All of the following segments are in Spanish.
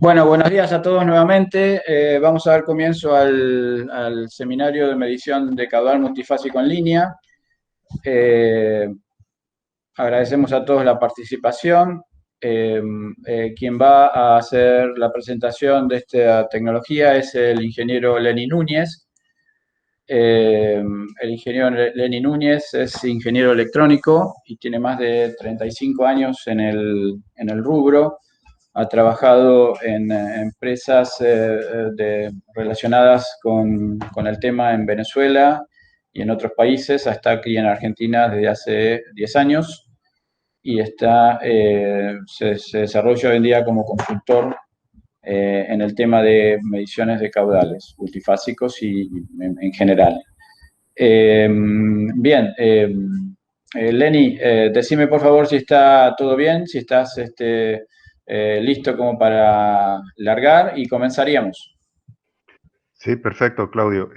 Bueno, buenos días a todos nuevamente. Vamos a dar comienzo al seminario de medición de caudal multifásico en línea. Eh, Agradecemos a todos la participación. Quien va a hacer la presentación de esta tecnología es el ingeniero Lenny Núñez. El ingeniero Lenny Núñez es ingeniero electrónico y tiene más de 35 años en el rubro. Ha trabajado en empresas relacionadas con el tema en Venezuela y en otros países. Está aquí en Argentina desde hace 10 años y se desarrolla hoy en día como consultor en el tema de mediciones de caudales multifásicos y en general. Bien, Lenny, decime por favor si está todo bien, si estás listo como para largar y comenzaríamos. Sí, perfecto, Claudio.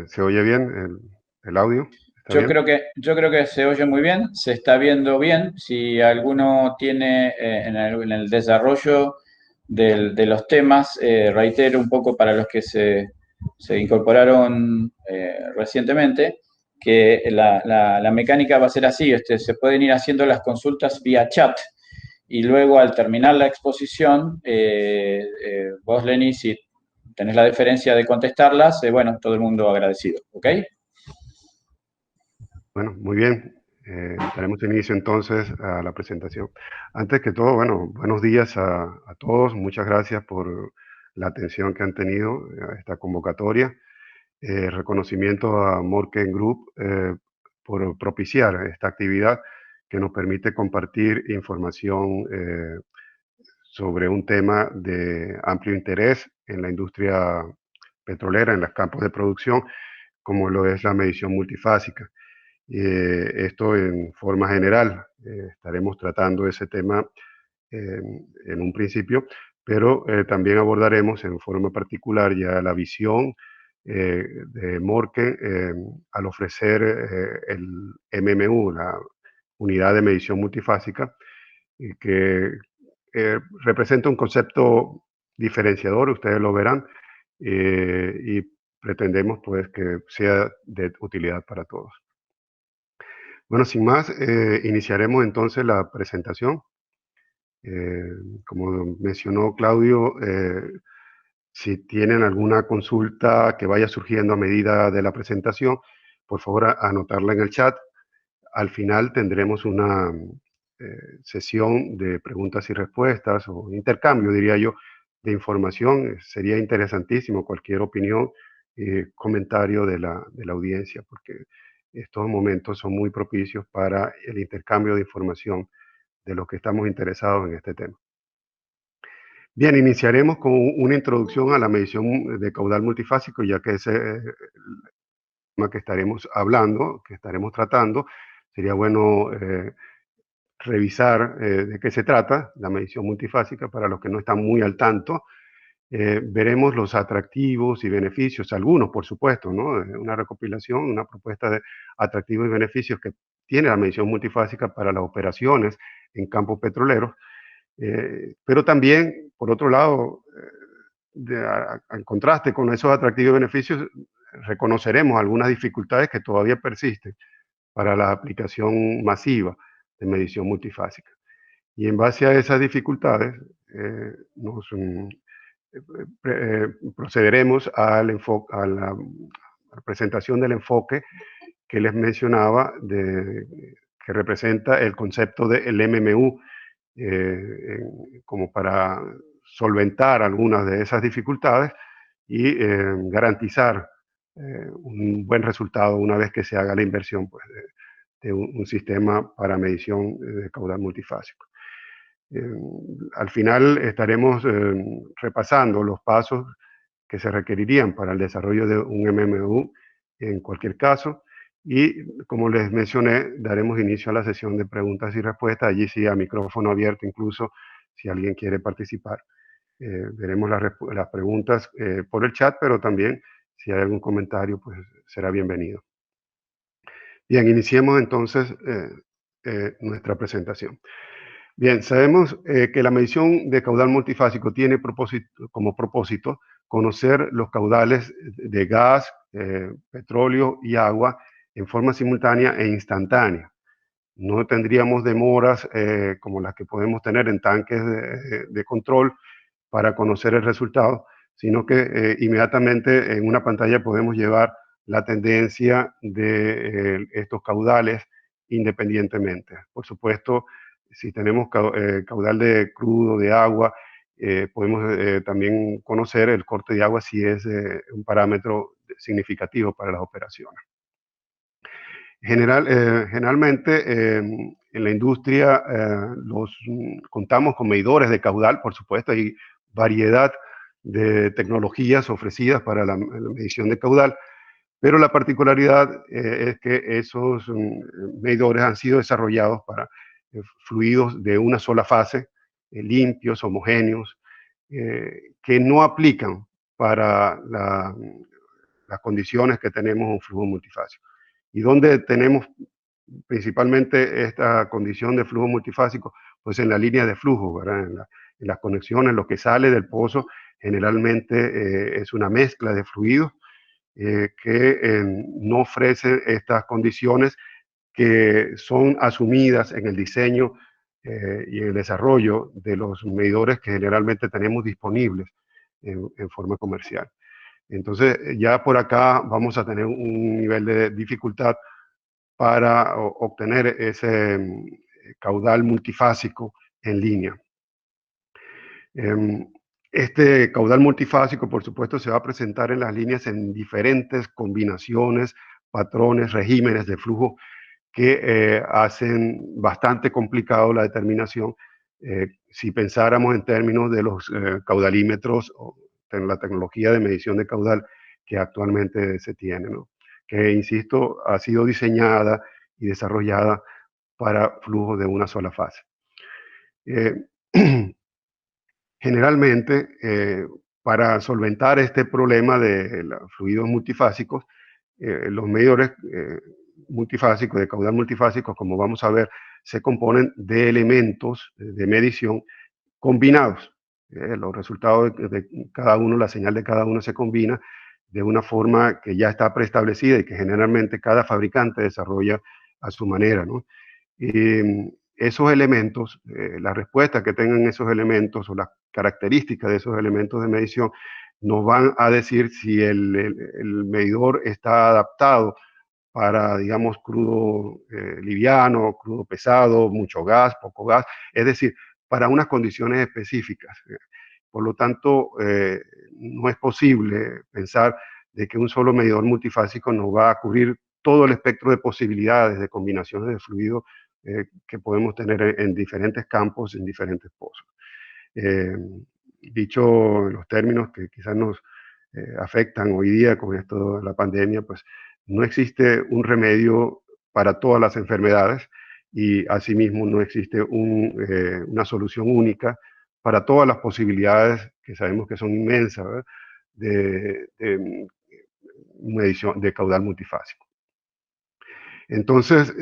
¿Se oye bien el audio? ¿Está Yo bien? creo que se oye muy bien, se está viendo bien. Si alguno tiene en el desarrollo de los temas, reitero un poco para los que se incorporaron recientemente, que la mecánica va a ser así. Se pueden ir haciendo las consultas vía chat y luego al terminar la exposición, vos, Lenny, si tenés la deferencia de contestarlas, bueno, todo el mundo agradecido, ¿ok? Bueno, muy bien. Daremos inicio entonces a la presentación. Antes que todo, bueno, buenos días a todos. Muchas gracias por la atención que han tenido a esta convocatoria. Reconocimiento a Morken Group por propiciar esta actividad que nos permite compartir información sobre un tema de amplio interés en la industria petrolera, en los campos de producción, como lo es la medición multifásica. Esto en forma general. Estaremos tratando ese tema en un principio, pero también abordaremos en forma particular ya la visión de Morken al ofrecer el MMU, la unidad de medición multifásica, que representa un concepto diferenciador, ustedes lo verán, y pretendemos pues que sea de utilidad para todos. Bueno, sin más, iniciaremos entonces la presentación. Eh, Como mencionó Claudio, si tienen alguna consulta que vaya surgiendo a medida de la presentación, por favor anotarla en el chat. Al final tendremos una sesión de preguntas y respuestas o intercambio, diría yo, de información. Sería interesantísimo cualquier opinión, comentario de la audiencia, porque estos momentos son muy propicios para el intercambio de información de los que estamos interesados en este tema. Bien, iniciaremos con una introducción a la medición de caudal multifásico, ya que ese es el tema que estaremos hablando, que estaremos tratando. Sería bueno revisar de qué se trata la medición multifásica para los que no están muy al tanto. Veremos los atractivos y beneficios, algunos por supuesto, ¿no? Una recopilación, una propuesta de atractivos y beneficios que tiene la medición multifásica para las operaciones en campos petroleros, pero también, por otro lado, en contraste con esos atractivos y beneficios, reconoceremos algunas dificultades que todavía persisten para la aplicación masiva de medición multifásica. Y en base a esas dificultades, nos procederemos a la presentación del enfoque que les mencionaba, que representa el concepto del MMU, como para solventar algunas de esas dificultades y garantizar un buen resultado una vez que se haga la inversión pues, de un sistema para medición de caudal multifásico. Al final estaremos repasando los pasos que se requerirían para el desarrollo de un MMU en cualquier caso. Y como les mencioné, daremos inicio a la sesión de preguntas y respuestas, allí sí a micrófono abierto incluso, si alguien quiere participar. Veremos las preguntas por el chat, pero también si hay algún comentario, pues será bienvenido. Bien, iniciemos entonces nuestra presentación. Bien, sabemos que la medición de caudal multifásico tiene como propósito conocer los caudales de gas, petróleo y agua en forma simultánea e instantánea. No tendríamos demoras como las que podemos tener en tanques de control para conocer el resultado, sino que inmediatamente en una pantalla podemos llevar la tendencia de estos caudales independientemente. Por supuesto, si tenemos caudal de crudo, de agua, podemos también conocer el corte de agua si es un parámetro significativo para las operaciones. Generalmente en la industria contamos con medidores de caudal, por supuesto, hay variedad de tecnologías ofrecidas para la medición de caudal, pero la particularidad es que esos medidores han sido desarrollados para fluidos de una sola fase, limpios, homogéneos, que no aplican para las condiciones que tenemos un flujo multifásico. ¿Y dónde tenemos principalmente esta condición de flujo multifásico? Pues en la línea de flujo, ¿verdad? En las conexiones, lo que sale del pozo generalmente es una mezcla de fluidos que no ofrece estas condiciones que son asumidas en el diseño y en el desarrollo de los medidores que generalmente tenemos disponibles en forma comercial. Entonces, ya por acá vamos a tener un nivel de dificultad para obtener ese caudal multifásico en línea. Este caudal multifásico, por supuesto, se va a presentar en las líneas en diferentes combinaciones, patrones, regímenes de flujo que hacen bastante complicado la determinación si pensáramos en términos de los caudalímetros o en la tecnología de medición de caudal que actualmente se tiene, ¿no? Que, insisto, ha sido diseñada y desarrollada para flujos de una sola fase. Generalmente, para solventar este problema de los fluidos multifásicos, los medidores multifásicos, de caudal multifásico, como vamos a ver, se componen de elementos de medición combinados. Los resultados de cada uno, la señal de cada uno se combina de una forma que ya está preestablecida y que generalmente cada fabricante desarrolla a su manera, ¿no? Esos elementos, la respuesta que tengan esos elementos o las características de esos elementos de medición nos van a decir si el medidor está adaptado para, digamos, crudo liviano, crudo pesado, mucho gas, poco gas, es decir, para unas condiciones específicas. Por lo tanto, no es posible pensar de que un solo medidor multifásico nos va a cubrir todo el espectro de posibilidades de combinaciones de fluido que podemos tener en diferentes campos, en diferentes pozos. Dicho en los términos que quizás nos afectan hoy día con esto de la pandemia, pues no existe un remedio para todas las enfermedades y asimismo no existe una solución única para todas las posibilidades que sabemos que son inmensas, ¿verdad? De medición de caudal multifásico. Entonces,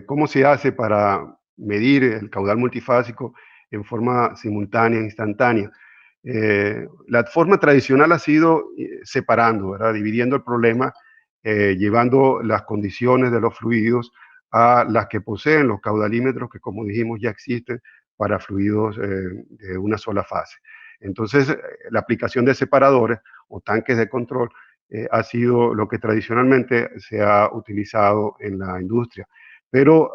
¿cómo se hace para medir el caudal multifásico en forma simultánea, instantánea? La forma tradicional ha sido separando, ¿verdad? Dividiendo el problema, llevando las condiciones de los fluidos a las que poseen los caudalímetros que, como dijimos, ya existen para fluidos de una sola fase. Entonces, la aplicación de separadores o tanques de control ha sido lo que tradicionalmente se ha utilizado en la industria. Pero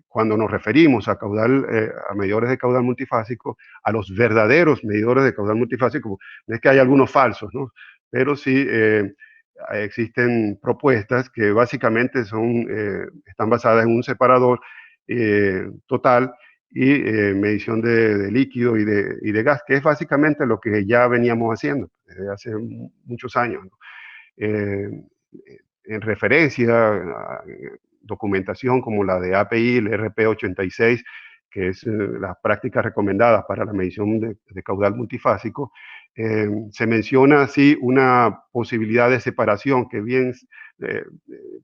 cuando nos referimos a a medidores de caudal multifásico, a los verdaderos medidores de caudal multifásico, no es que hay algunos falsos, ¿no? Pero sí existen propuestas que básicamente están basadas en un separador total y medición de líquido y de gas, que es básicamente lo que ya veníamos haciendo desde hace muchos años, ¿no? En referencia a documentación como la de API, el RP86, que es las prácticas recomendadas para la medición de caudal multifásico, se menciona así una posibilidad de separación que bien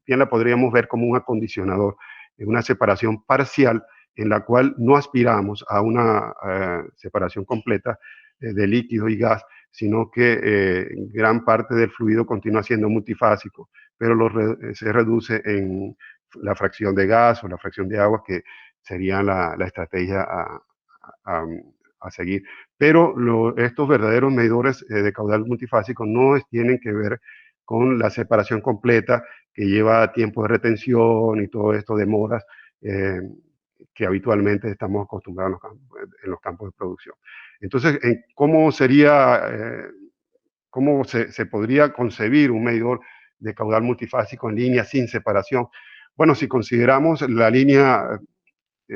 la podríamos ver como un acondicionador, una separación parcial en la cual no aspiramos a una separación completa de líquido y gas, sino que gran parte del fluido continúa siendo multifásico, pero se reduce en la fracción de gas o la fracción de agua, que sería la estrategia a, a seguir. Pero estos verdaderos medidores de caudal multifásico no tienen que ver con la separación completa, que lleva tiempo de retención y todo esto, demoras, que habitualmente estamos acostumbrados en los campos de producción. Entonces, ¿cómo sería, cómo se podría concebir un medidor de caudal multifásico en línea sin separación? Bueno, si consideramos la línea,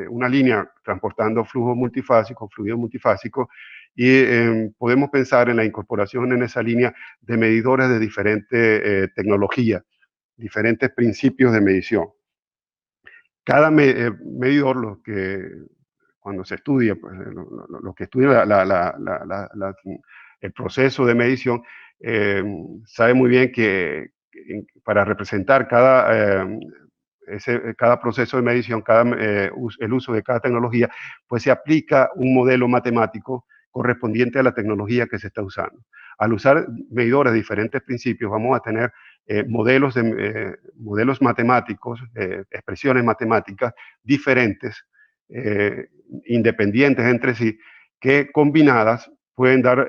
una línea transportando flujo multifásico, fluido multifásico, y podemos pensar en la incorporación en esa línea de medidores de diferente tecnología, diferentes principios de medición. Cada medidor, cuando se estudia, pues, lo que estudia el proceso de medición, sabe muy bien que para representar cada proceso de medición, el uso de cada tecnología, pues se aplica un modelo matemático correspondiente a la tecnología que se está usando. Al usar medidores de diferentes principios, vamos a tener modelos matemáticos, expresiones matemáticas diferentes, independientes entre sí, que combinadas pueden dar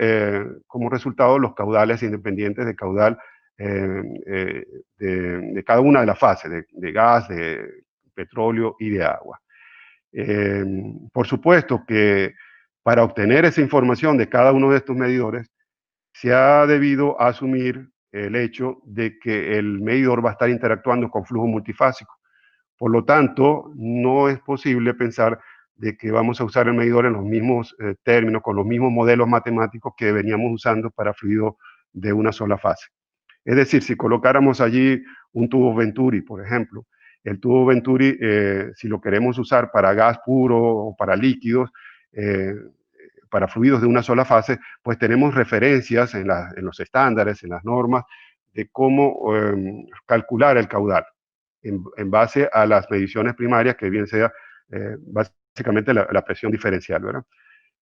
como resultado los caudales independientes de caudal de cada una de las fases, de gas, de petróleo y de agua. Por supuesto que para obtener esa información de cada uno de estos medidores, se ha debido asumir el hecho de que el medidor va a estar interactuando con flujo multifásico. Por lo tanto, no es posible pensar de que vamos a usar el medidor en los mismos términos, con los mismos modelos matemáticos que veníamos usando para fluido de una sola fase. Es decir, si colocáramos allí un tubo Venturi, por ejemplo, el tubo Venturi, si lo queremos usar para gas puro o para líquidos, para fluidos de una sola fase, pues tenemos referencias en los estándares, en las normas, de cómo calcular el caudal en base a las mediciones primarias, que bien sea básicamente la presión diferencial, ¿verdad?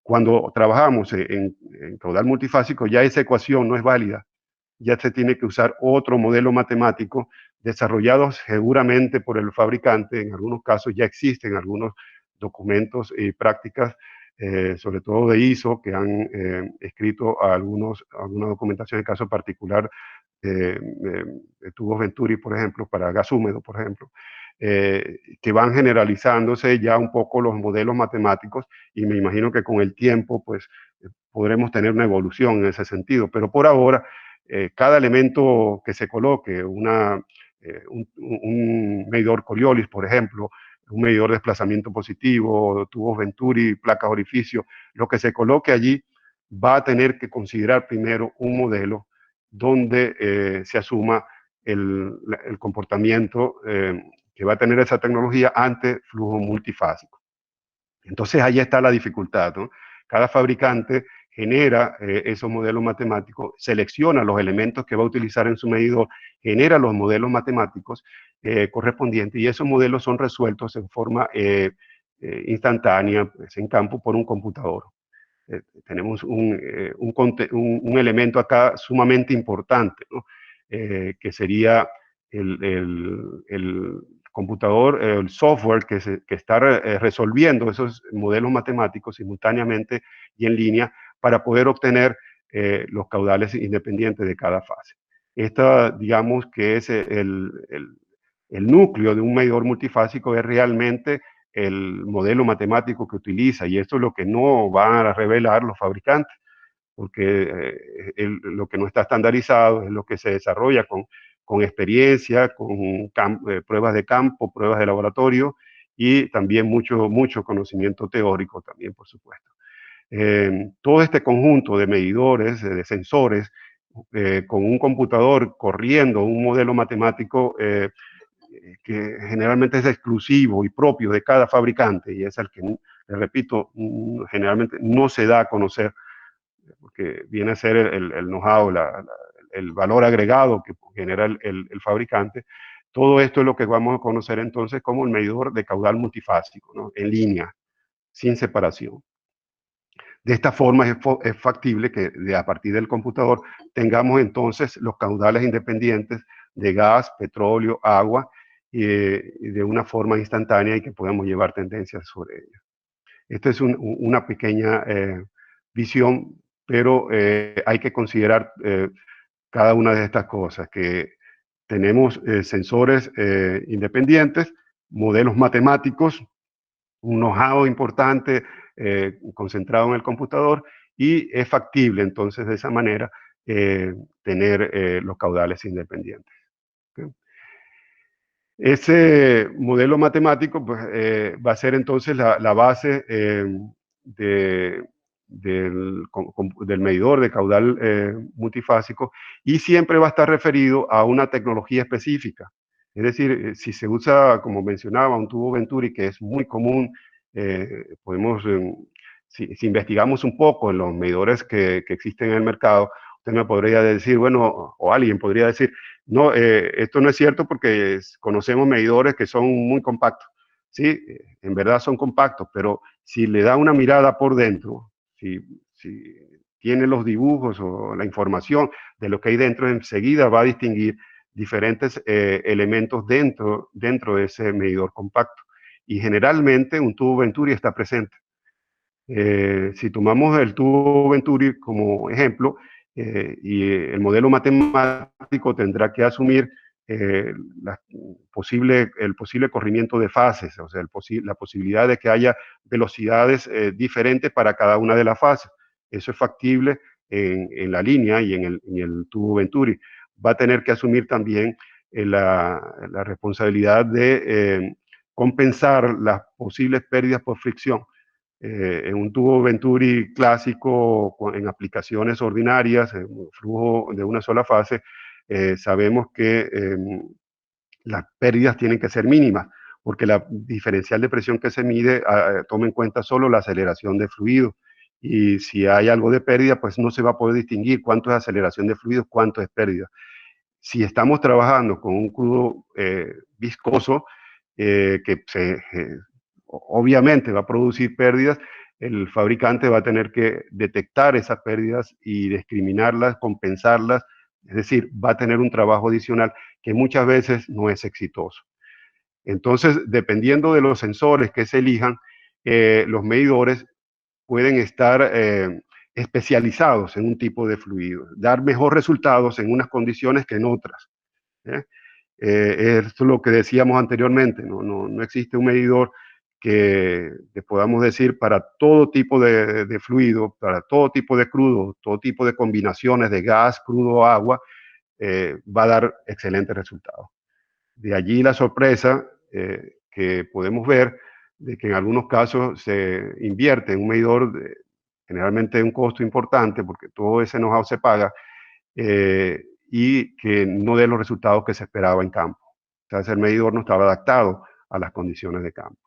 Cuando trabajamos en caudal multifásico, ya esa ecuación no es válida, ya se tiene que usar otro modelo matemático desarrollado seguramente por el fabricante. En algunos casos ya existen algunos documentos y prácticas, sobre todo de ISO, que han escrito alguna documentación en caso particular de tubos Venturi, por ejemplo, para gas húmedo, por ejemplo, que van generalizándose ya un poco los modelos matemáticos, y me imagino que con el tiempo pues podremos tener una evolución en ese sentido, pero por ahora cada elemento que se coloque, un medidor Coriolis, por ejemplo, un medidor de desplazamiento positivo, tubos Venturi, placas orificio, lo que se coloque allí va a tener que considerar primero un modelo donde se asuma el comportamiento que va a tener esa tecnología ante flujo multifásico. Entonces ahí está la dificultad, ¿no? Cada fabricante genera esos modelos matemáticos, selecciona los elementos que va a utilizar en su medidor, genera los modelos matemáticos correspondientes, y esos modelos son resueltos en forma instantánea, pues, en campo, por un computador. Tenemos un elemento acá sumamente importante, ¿no? Que sería el computador, el software que está resolviendo esos modelos matemáticos simultáneamente y en línea para poder obtener los caudales independientes de cada fase. Esta, digamos que es el núcleo de un medidor multifásico, es realmente el modelo matemático que utiliza, y esto es lo que no van a revelar los fabricantes, porque lo que no está estandarizado es lo que se desarrolla con experiencia, con pruebas de campo, pruebas de laboratorio, y también mucho conocimiento teórico también, por supuesto. Todo este conjunto de medidores, de sensores, con un computador corriendo un modelo matemático que generalmente es exclusivo y propio de cada fabricante, y es el que, le repito, generalmente no se da a conocer, porque viene a ser el know-how, el valor agregado que genera el fabricante. Todo esto es lo que vamos a conocer entonces como el medidor de caudal multifásico, ¿no? En línea, sin separación. De esta forma es factible que a partir del computador tengamos entonces los caudales independientes de gas, petróleo, agua, y de una forma instantánea y que podamos llevar tendencias sobre ellas. Esta es una pequeña visión, pero hay que considerar cada una de estas cosas, que tenemos sensores independientes, modelos matemáticos, un know-how importante concentrado en el computador, y es factible entonces de esa manera tener los caudales independientes. ¿Okay? Ese modelo matemático pues, va a ser entonces la base de, del medidor de caudal multifásico, y siempre va a estar referido a una tecnología específica. Es decir, si se usa, como mencionaba, un tubo Venturi, que es muy común, podemos, si investigamos un poco en los medidores que existen en el mercado, usted me podría decir, bueno, o alguien podría decir, no, esto no es cierto porque conocemos medidores que son muy compactos. Sí, en verdad son compactos, pero si le da una mirada por dentro, si tiene los dibujos o la información de lo que hay dentro, enseguida va a distinguir diferentes elementos dentro de ese medidor compacto. Y generalmente un tubo Venturi está presente. Si tomamos el tubo Venturi como ejemplo, y el modelo matemático tendrá que asumir el posible corrimiento de fases, o sea, la posibilidad de que haya velocidades diferentes para cada una de las fases. Eso es factible en la línea y en el tubo Venturi. Va a tener que asumir también la responsabilidad de compensar las posibles pérdidas por fricción. En un tubo Venturi clásico, en aplicaciones ordinarias, en un flujo de una sola fase, sabemos que las pérdidas tienen que ser mínimas, porque la diferencial de presión que se mide toma en cuenta solo la aceleración de fluido. Y si hay algo de pérdida, pues no se va a poder distinguir cuánto es aceleración de fluido, cuánto es pérdida. Si estamos trabajando con un crudo viscoso, que obviamente va a producir pérdidas, el fabricante va a tener que detectar esas pérdidas y discriminarlas, compensarlas, es decir, va a tener un trabajo adicional que muchas veces no es exitoso. Entonces, dependiendo de los sensores que se elijan, los medidores pueden estar especializados en un tipo de fluido, dar mejor resultados en unas condiciones que en otras. ¿eh? Esto es lo que decíamos anteriormente, no existe un medidor que podamos decir para todo tipo de fluido, para todo tipo de crudo, todo tipo de combinaciones de gas, crudo, agua, va a dar excelentes resultados. De allí la sorpresa que podemos ver de que en algunos casos se invierte en un medidor generalmente de un costo importante, porque todo ese know-how se paga, y que no dé los resultados que se esperaba en campo. O sea, el medidor no estaba adaptado a las condiciones de campo.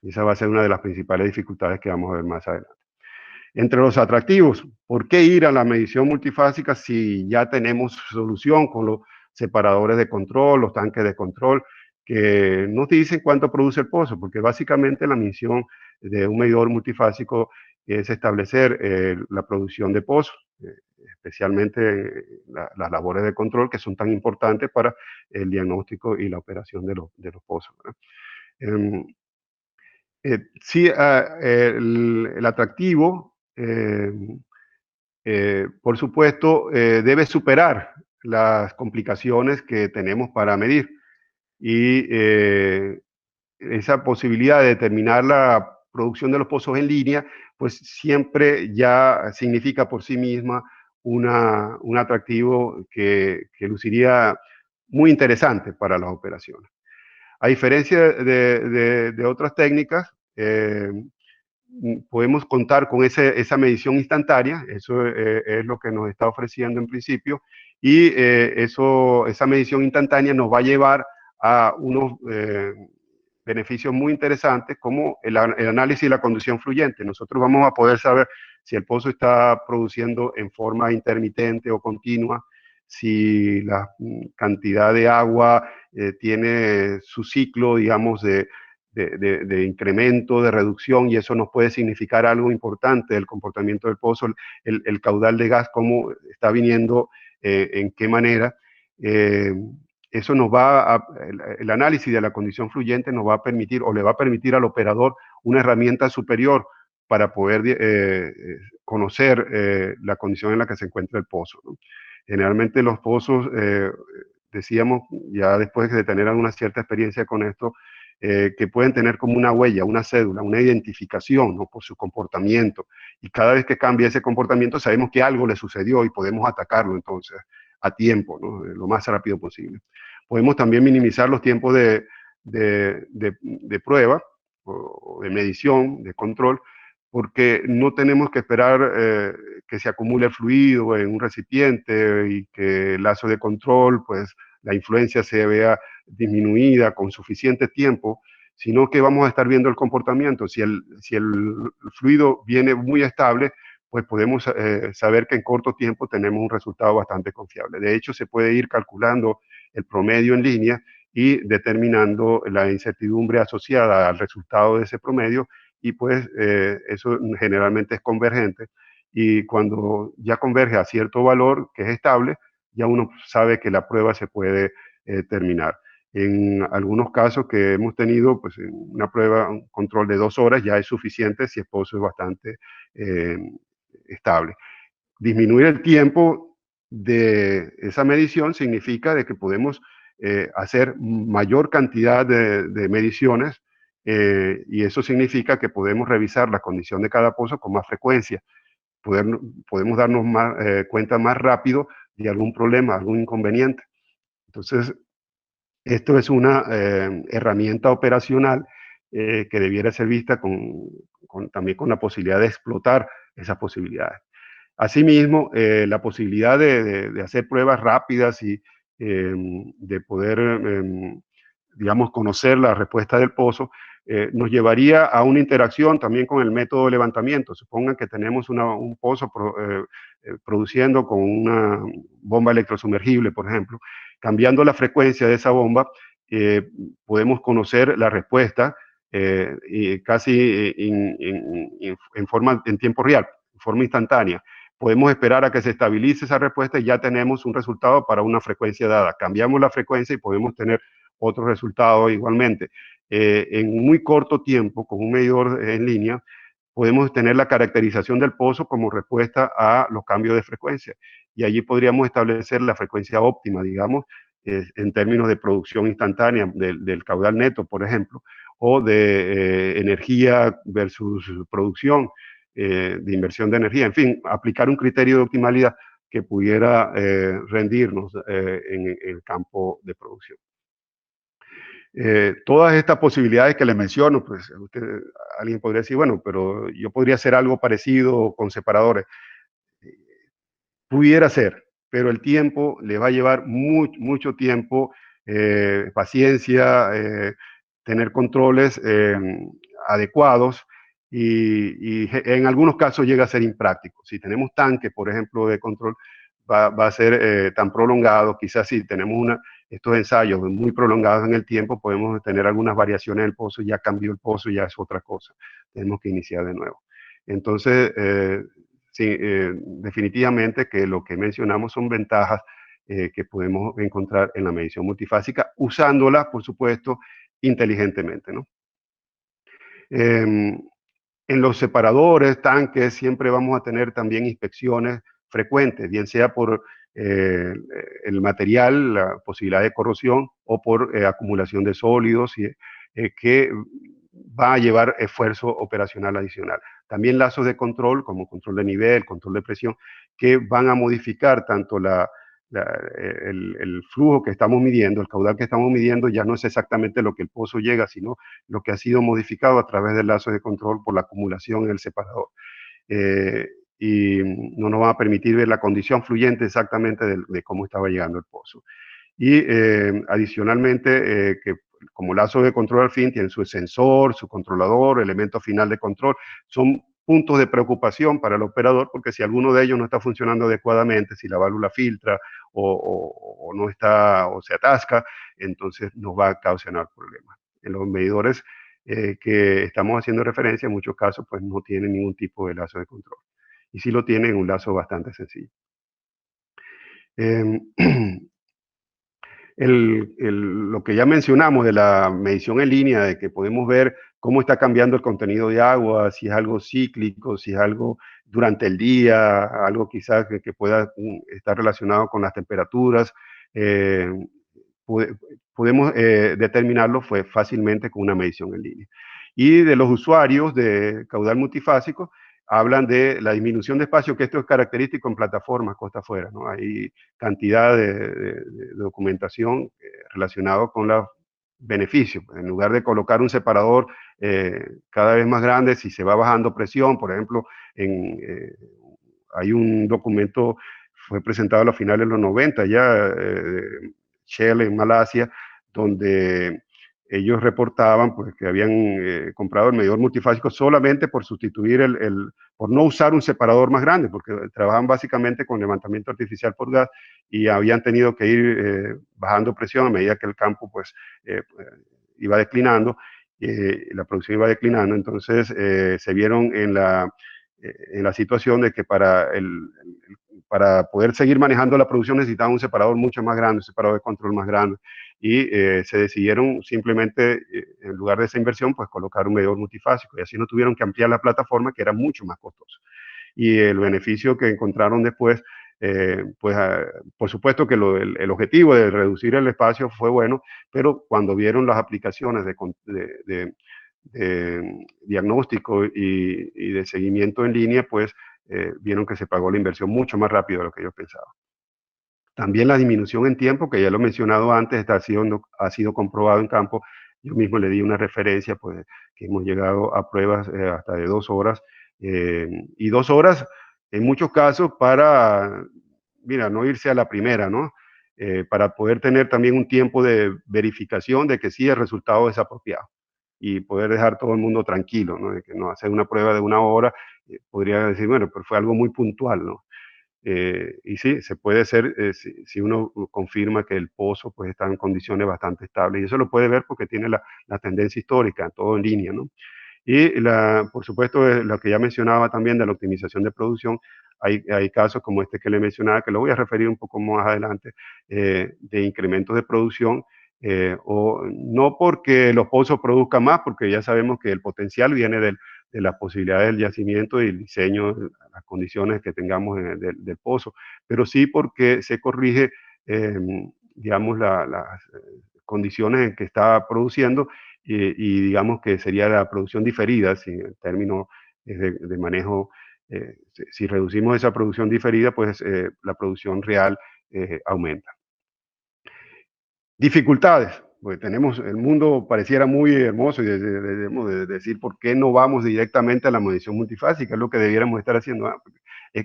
Y esa va a ser una de las principales dificultades que vamos a ver más adelante. Entre los atractivos, ¿por qué ir a la medición multifásica si ya tenemos solución con los separadores de control, los tanques de control, que nos dicen cuánto produce el pozo? Porque básicamente la misión de un medidor multifásico es establecer la producción de pozos, especialmente las labores de control que son tan importantes para el diagnóstico y la operación de los pozos. Sí, el atractivo, por supuesto, debe superar las complicaciones que tenemos para medir, y esa posibilidad de determinar la producción de los pozos en línea, pues siempre ya significa por sí misma un atractivo que luciría muy interesante para las operaciones. A diferencia de otras técnicas, podemos contar con esa medición instantánea, eso es lo que nos está ofreciendo en principio, y esa medición instantánea nos va a llevar a unos beneficios muy interesantes como el análisis de la conducción fluyente. Nosotros vamos a poder saber si el pozo está produciendo en forma intermitente o continua, si la cantidad de agua tiene su ciclo, digamos, de incremento, de reducción, y eso nos puede significar algo importante del comportamiento del pozo, el caudal de gas, cómo está viniendo, en qué manera. Eso nos el análisis de la condición fluyente nos va a permitir, o le va a permitir al operador, una herramienta superior para poder conocer la condición en la que se encuentra el pozo, ¿no? Generalmente los pozos, decíamos, ya después de tener alguna cierta experiencia con esto, que pueden tener como una huella, una cédula, una identificación, ¿no? Por su comportamiento. Y cada vez que cambia ese comportamiento, sabemos que algo le sucedió y podemos atacarlo entonces a tiempo, ¿no? Lo más rápido posible. Podemos también minimizar los tiempos de prueba o de medición, de control, porque no tenemos que esperar que se acumule el fluido en un recipiente y que el lazo de control, pues la influencia se vea disminuida con suficiente tiempo, sino que vamos a estar viendo el comportamiento. Si el fluido viene muy estable, pues podemos saber que en corto tiempo tenemos un resultado bastante confiable. De hecho, se puede ir calculando el promedio en línea y determinando la incertidumbre asociada al resultado de ese promedio, y pues eso generalmente es convergente, y cuando ya converge a cierto valor que es estable, ya uno sabe que la prueba se puede terminar. En algunos casos que hemos tenido, pues una prueba, un control de 2 horas ya es suficiente si el pozo es bastante estable. Disminuir el tiempo de esa medición significa de que podemos hacer mayor cantidad de mediciones, y eso significa que podemos revisar la condición de cada pozo con más frecuencia. Podemos darnos cuenta más rápido de algún problema, algún inconveniente. Entonces, esto es una herramienta operacional que debiera ser vista también con la posibilidad de explotar esas posibilidades. Asimismo, la posibilidad de hacer pruebas rápidas y de poder, digamos, conocer la respuesta del pozo, nos llevaría a una interacción también con el método de levantamiento. Supongan que tenemos un pozo produciendo con una bomba electrosumergible, por ejemplo. Cambiando la frecuencia de esa bomba, podemos conocer la respuesta casi en tiempo real, en forma instantánea. Podemos esperar a que se estabilice esa respuesta y ya tenemos un resultado para una frecuencia dada. Cambiamos la frecuencia y podemos tener otro resultado igualmente. En muy corto tiempo, con un medidor en línea, podemos tener la caracterización del pozo como respuesta a los cambios de frecuencia. Y allí podríamos establecer la frecuencia óptima, digamos, en términos de producción instantánea del caudal neto, por ejemplo, o de energía versus producción, de inversión de energía. En fin, aplicar un criterio de optimalidad que pudiera rendirnos en el campo de producción. Todas estas posibilidades que les menciono, pues alguien podría decir, bueno, pero yo podría hacer algo parecido con separadores. Pudiera ser, pero el tiempo le va a llevar mucho tiempo, paciencia, tener controles adecuados, y en algunos casos llega a ser impráctico. Si tenemos tanques, por ejemplo, de control, va a ser tan prolongado. Quizás si tenemos estos ensayos muy prolongados en el tiempo, podemos tener algunas variaciones en el pozo, ya cambió el pozo, ya es otra cosa. Tenemos que iniciar de nuevo. Entonces, sí, definitivamente que lo que mencionamos son ventajas que podemos encontrar en la medición multifásica, usándola, por supuesto, inteligentemente, ¿no? En los separadores, tanques, siempre vamos a tener también inspecciones frecuentes, bien sea por el material, la posibilidad de corrosión, o por acumulación de sólidos, que va a llevar esfuerzo operacional adicional. También lazos de control, como control de nivel, control de presión, que van a modificar tanto el flujo que estamos midiendo, el caudal que estamos midiendo, ya no es exactamente lo que el pozo llega, sino lo que ha sido modificado a través del lazo de control por la acumulación en el separador. Y no nos va a permitir ver la condición fluyente exactamente de cómo estaba llegando el pozo. Y adicionalmente, que como lazo de control al fin tiene su sensor, su controlador, elemento final de control, son puntos de preocupación para el operador, porque si alguno de ellos no está funcionando adecuadamente, si la válvula filtra o no está o se atasca, entonces nos va a causar problemas. En los medidores que estamos haciendo referencia, en muchos casos, pues no tienen ningún tipo de lazo de control. Y si lo tienen, un lazo bastante sencillo. Eh, lo que ya mencionamos de la medición en línea, de que podemos ver cómo está cambiando el contenido de agua, si es algo cíclico, si es algo durante el día, algo quizás que pueda estar relacionado con las temperaturas, eh, podemos determinarlo fácilmente con una medición en línea. Y de los usuarios de caudal multifásico, hablan de la disminución de espacio, que esto es característico en plataformas costa afuera, ¿no? Hay cantidad de documentación relacionada con los beneficios. En lugar de colocar un separador cada vez más grande, si se va bajando presión, por ejemplo, hay un documento, fue presentado a los finales de los 90 ya, Shell en Malasia, donde ellos reportaban pues, que habían comprado el medidor multifásico solamente por sustituir por no usar un separador más grande, porque trabajan básicamente con levantamiento artificial por gas y habían tenido que ir bajando presión a medida que el campo pues, iba declinando, la producción iba declinando, entonces se vieron en la situación de que para poder seguir manejando la producción necesitaban un separador mucho más grande, un separador de control más grande, y se decidieron simplemente, en lugar de esa inversión, pues colocar un medidor multifásico, y así no tuvieron que ampliar la plataforma, que era mucho más costoso. Y el beneficio que encontraron después, pues por supuesto que el objetivo de reducir el espacio fue bueno, pero cuando vieron las aplicaciones de diagnóstico y de seguimiento en línea, pues vieron que se pagó la inversión mucho más rápido de lo que ellos pensaban. También la disminución en tiempo, que ya lo he mencionado antes, ha sido comprobado en campo. Yo mismo le di una referencia, pues, que hemos llegado a pruebas hasta de 2 horas, y 2 horas en muchos casos para, mira, no irse a la primera, ¿no? Para poder tener también un tiempo de verificación de que sí el resultado es apropiado y poder dejar todo el mundo tranquilo, ¿no? De que no hacer una prueba de 1 hora, podría decir, bueno, pero fue algo muy puntual, ¿no? Y sí, se puede hacer si uno confirma que el pozo pues, está en condiciones bastante estables. Y eso lo puede ver porque tiene la tendencia histórica, todo en línea, ¿no? Y por supuesto, lo que ya mencionaba también de la optimización de producción, hay casos como este que le mencionaba, que lo voy a referir un poco más adelante, de incrementos de producción, o no porque los pozos produzcan más, porque ya sabemos que el potencial viene de las posibilidades del yacimiento y el diseño, las condiciones que tengamos del pozo, pero sí porque se corrige, digamos, las condiciones en que está produciendo y digamos que sería la producción diferida, si en términos de manejo, si reducimos esa producción diferida, pues la producción real aumenta. Dificultades, pues tenemos, el mundo pareciera muy hermoso y debemos de decir por qué no vamos directamente a la medición multifásica, es lo que debiéramos estar haciendo.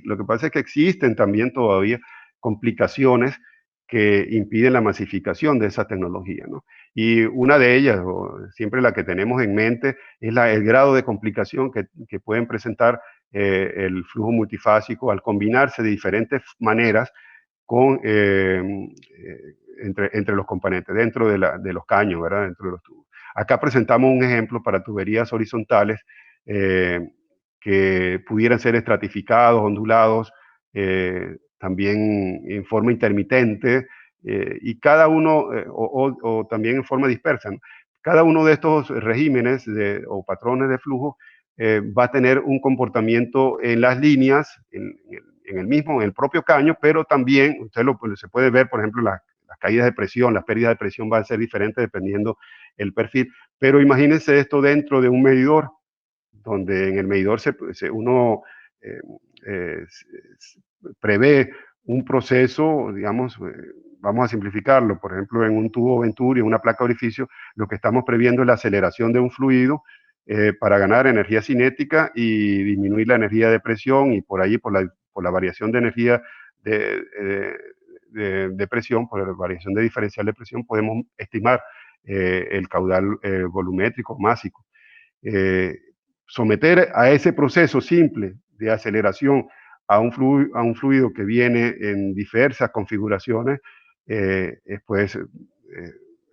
Lo que pasa es que existen también todavía complicaciones que impiden la masificación de esa tecnología, ¿no? Y una de ellas, o siempre la que tenemos en mente, es el grado de complicación que pueden presentar el flujo multifásico al combinarse de diferentes maneras con, entre los componentes, dentro de los caños, ¿verdad? Dentro de los tubos. Acá presentamos un ejemplo para tuberías horizontales que pudieran ser estratificados, ondulados, también en forma intermitente, y cada uno, o también en forma dispersa, ¿no? Cada uno de estos regímenes o patrones de flujo va a tener un comportamiento en las líneas, en el propio caño, pero también, se puede ver, por ejemplo, las caídas de presión, las pérdidas de presión van a ser diferentes dependiendo el perfil. Pero imagínense esto dentro de un medidor, donde en el medidor uno eh, eh, prevé un proceso, digamos, vamos a simplificarlo, por ejemplo, en un tubo Venturi, en una placa orificio, lo que estamos previendo es la aceleración de un fluido para ganar energía cinética y disminuir la energía de presión, y por ahí, por la variación de energía de presión, por la variación de diferencial de presión, podemos estimar el caudal volumétrico másico. Someter a ese proceso simple de aceleración a un fluido que viene en diversas configuraciones, pues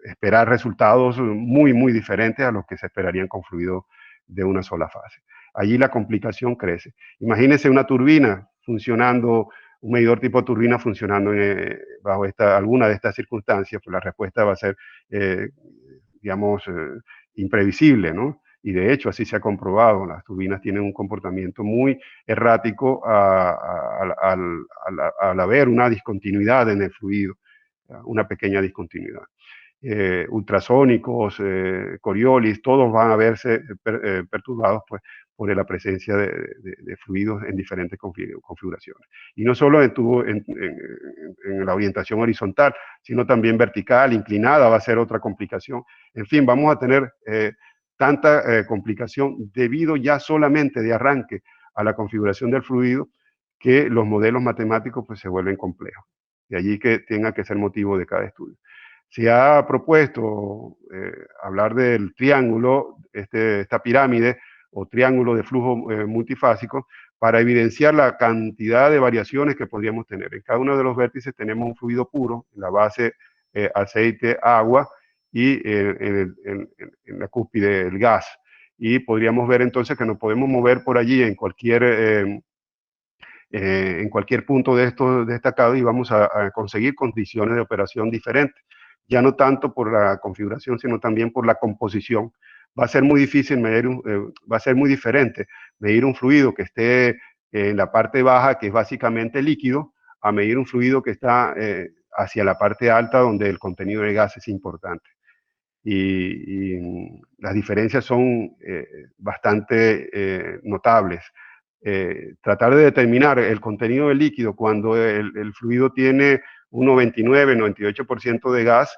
esperar resultados muy, muy diferentes a los que se esperarían con fluidos de una sola fase. Allí la complicación crece. Imagínense una turbina funcionando, un medidor tipo turbina funcionando bajo alguna de estas circunstancias, pues la respuesta va a ser, digamos, imprevisible, ¿no? Y de hecho así se ha comprobado, las turbinas tienen un comportamiento muy errático al haber una discontinuidad en el fluido, una pequeña discontinuidad. Ultrasónicos, Coriolis, todos van a verse perturbados pues, por la presencia de fluidos en diferentes configuraciones. Y no solo en la orientación horizontal, sino también vertical, inclinada, va a ser otra complicación. En fin, vamos a tener tanta complicación debido ya solamente de arranque a la configuración del fluido que los modelos matemáticos pues, se vuelven complejos. De allí que tenga que ser motivo de cada estudio. Se ha propuesto hablar del triángulo, esta pirámide o triángulo de flujo multifásico, para evidenciar la cantidad de variaciones que podríamos tener. En cada uno de los vértices tenemos un fluido puro, en la base aceite, agua, y en la cúspide el gas. Y podríamos ver entonces que nos podemos mover por allí en cualquier punto de estos destacados y vamos a conseguir condiciones de operación diferentes, ya no tanto por la configuración, sino también por la composición. Va a ser muy difícil va a ser muy diferente medir un fluido que esté en la parte baja, que es básicamente líquido, a medir un fluido que está hacia la parte alta, donde el contenido de gas es importante. Y las diferencias son bastante notables. Tratar de determinar el contenido del líquido cuando el fluido tiene un 99, 98% de gas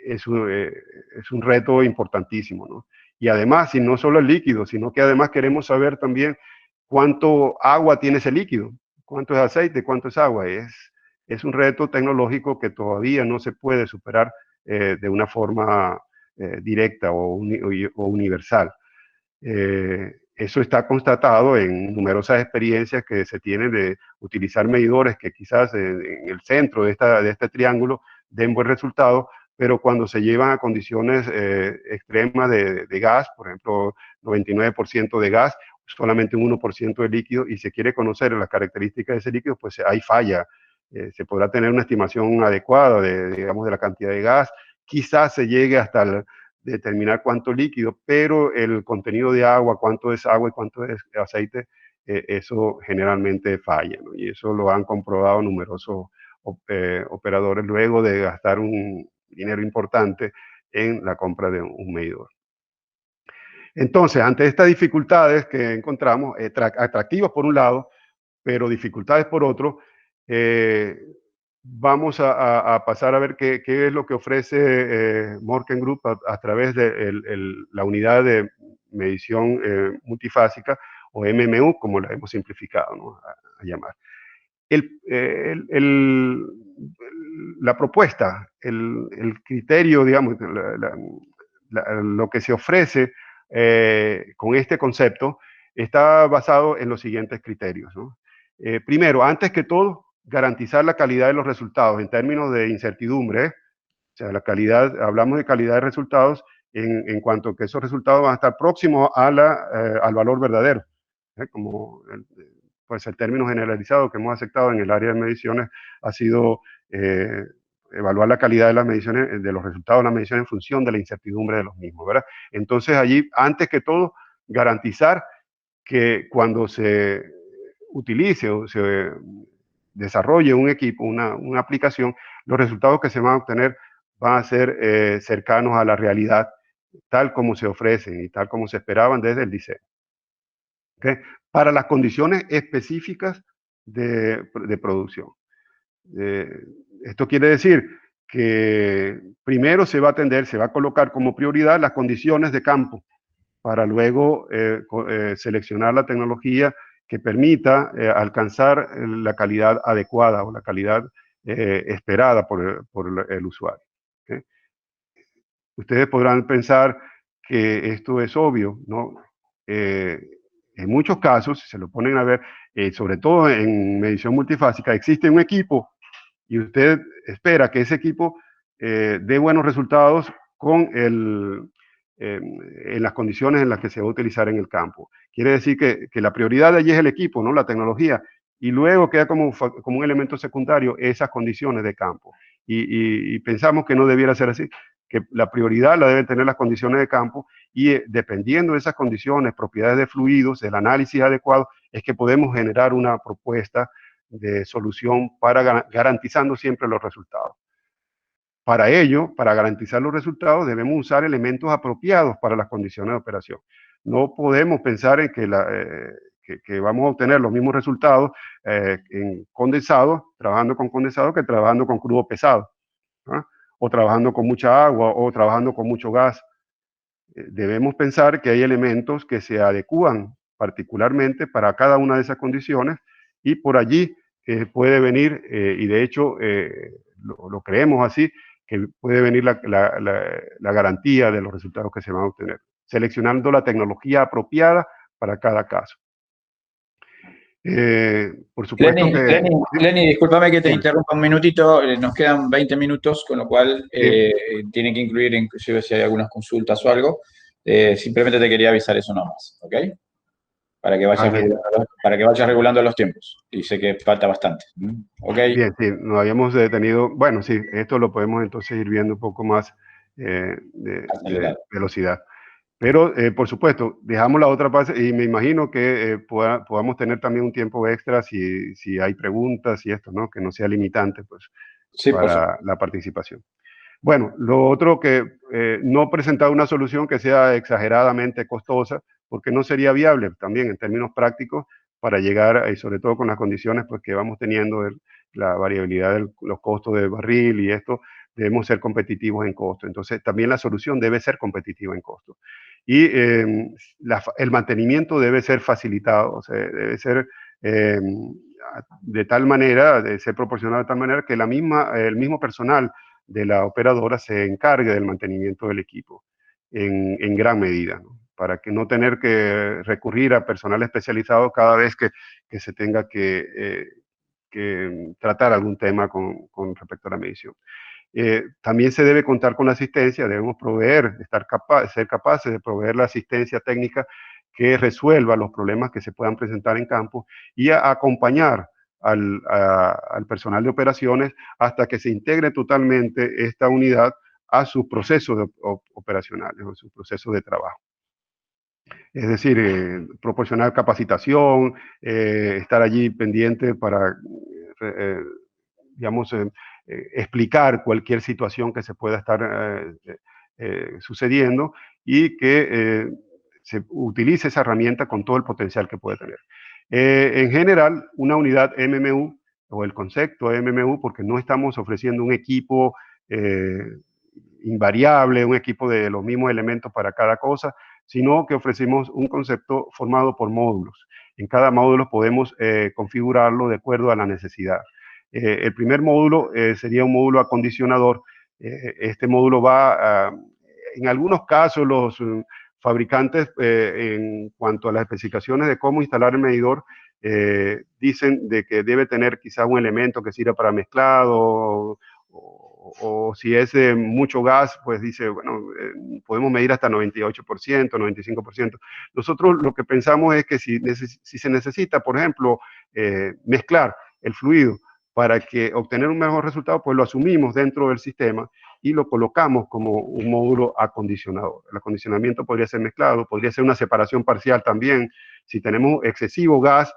es un reto importantísimo, ¿no? Y además, si no solo el líquido, sino que además queremos saber también cuánto agua tiene ese líquido, cuánto es aceite, cuánto es agua. Es un reto tecnológico que todavía no se puede superar de una forma directa o universal. Eso está constatado en numerosas experiencias que se tienen de utilizar medidores que quizás en el centro de este triángulo den buen resultado, pero cuando se llevan a condiciones extremas de gas, por ejemplo, 99% de gas, solamente un 1% de líquido, y se quiere conocer las características de ese líquido, pues hay falla. Se podrá tener una estimación adecuada digamos, de la cantidad de gas, quizás se llegue hasta determinar cuánto líquido, pero el contenido de agua, cuánto es agua y cuánto es aceite, eso generalmente falla, ¿no? Y eso lo han comprobado numerosos operadores luego de gastar un dinero importante en la compra de un medidor. Entonces, ante estas dificultades que encontramos, atractivas por un lado, pero dificultades por otro, vamos a pasar a ver qué es lo que ofrece Morken Group a través de la unidad de medición multifásica, o MMU, como la hemos simplificado, ¿no? a llamar. La propuesta, el criterio, digamos, lo que se ofrece con este concepto está basado en los siguientes criterios, ¿no? Primero, antes que todo, garantizar la calidad de los resultados en términos de incertidumbre. O sea, la calidad, hablamos de calidad de resultados en cuanto a que esos resultados van a estar próximos al valor verdadero, como pues el término generalizado que hemos aceptado en el área de mediciones ha sido evaluar la calidad de las mediciones, de los resultados de las mediciones en función de la incertidumbre de los mismos, ¿verdad? Entonces allí, antes que todo, garantizar que cuando se utilice o se desarrolle un equipo, una aplicación, los resultados que se van a obtener van a ser cercanos a la realidad, tal como se ofrecen y tal como se esperaban desde el diseño. ¿Okay? Para las condiciones específicas de producción. Esto quiere decir que primero se va a atender, se va a colocar como prioridad las condiciones de campo para luego seleccionar la tecnología que permita alcanzar la calidad adecuada o la calidad esperada por el usuario. ¿Okay? Ustedes podrán pensar que esto es obvio, ¿no? En muchos casos, si se lo ponen a ver, sobre todo en medición multifásica, existe un equipo y usted espera que ese equipo dé buenos resultados con en las condiciones en las que se va a utilizar en el campo. Quiere decir que la prioridad de allí es el equipo, ¿no? La tecnología, y luego queda como un elemento secundario esas condiciones de campo. Y pensamos que no debiera ser así, que la prioridad la deben tener las condiciones de campo y dependiendo de esas condiciones, propiedades de fluidos, del análisis adecuado, es que podemos generar una propuesta de solución para garantizando siempre los resultados. Para ello, para garantizar los resultados, debemos usar elementos apropiados para las condiciones de operación. No podemos pensar en que vamos a obtener los mismos resultados en condensado, trabajando con condensado, que trabajando con crudo pesado, ¿no? O trabajando con mucha agua, o trabajando con mucho gas. Debemos pensar que hay elementos que se adecúan particularmente para cada una de esas condiciones y por allí puede venir, y de hecho lo creemos así, que puede venir la garantía de los resultados que se van a obtener, seleccionando la tecnología apropiada para cada caso. Por supuesto que... Lenny, discúlpame que te Sí, interrumpa un minutito, nos quedan 20 minutos, con lo cual sí. tiene que incluir inclusive si hay algunas consultas o algo. Simplemente te quería avisar eso nomás, ¿ok? Bien, Para que vayas regulando los tiempos. Y sé que falta bastante. ¿Ok? bien, sí, nos habíamos detenido. Bueno, sí, esto lo podemos entonces ir viendo un poco más de Acelerado. velocidad. Pero, por supuesto, dejamos la otra parte y me imagino que podamos tener también un tiempo extra si hay preguntas y esto, ¿no? Que no sea limitante, pues, Sí, por supuesto. para la participación. Bueno, lo otro que no presentar una solución que sea exageradamente costosa, porque no sería viable también en términos prácticos para llegar, y sobre todo con las condiciones pues, que vamos teniendo, la variabilidad de los costos del barril y esto, debemos ser competitivos en costo. Entonces, también la solución debe ser competitiva en costo. Y el mantenimiento debe ser facilitado, o sea, debe ser eh, de tal manera, de ser proporcionado de tal manera que el mismo personal de la operadora se encargue del mantenimiento del equipo en gran medida, ¿no? Para que no tener que recurrir a personal especializado cada vez que se tenga que tratar algún tema con respecto a la medición. También se debe contar con la asistencia, debemos ser capaces de proveer la asistencia técnica que resuelva los problemas que se puedan presentar en campo y acompañar al personal de operaciones hasta que se integre totalmente esta unidad a sus procesos operacionales, a sus procesos de trabajo. Es decir, proporcionar capacitación, estar allí pendiente para, digamos, explicar cualquier situación que se pueda estar sucediendo y que se utilice esa herramienta con todo el potencial que puede tener. En general, una unidad MMU o el concepto MMU, porque no estamos ofreciendo un equipo invariable, un equipo de los mismos elementos para cada cosa, sino que ofrecimos un concepto formado por módulos. En cada módulo podemos configurarlo de acuerdo a la necesidad. El primer módulo sería un módulo acondicionador. Este módulo va en algunos casos los fabricantes en cuanto a las especificaciones de cómo instalar el medidor dicen de que debe tener quizás un elemento que sirva para mezclado o si es mucho gas, pues dice, bueno, podemos medir hasta 98%, 95%. Nosotros lo que pensamos es que si se necesita, por ejemplo, mezclar el fluido para que obtener un mejor resultado, pues lo asumimos dentro del sistema y lo colocamos como un módulo acondicionador. El acondicionamiento podría ser mezclado, podría ser una separación parcial también. Si tenemos excesivo gas,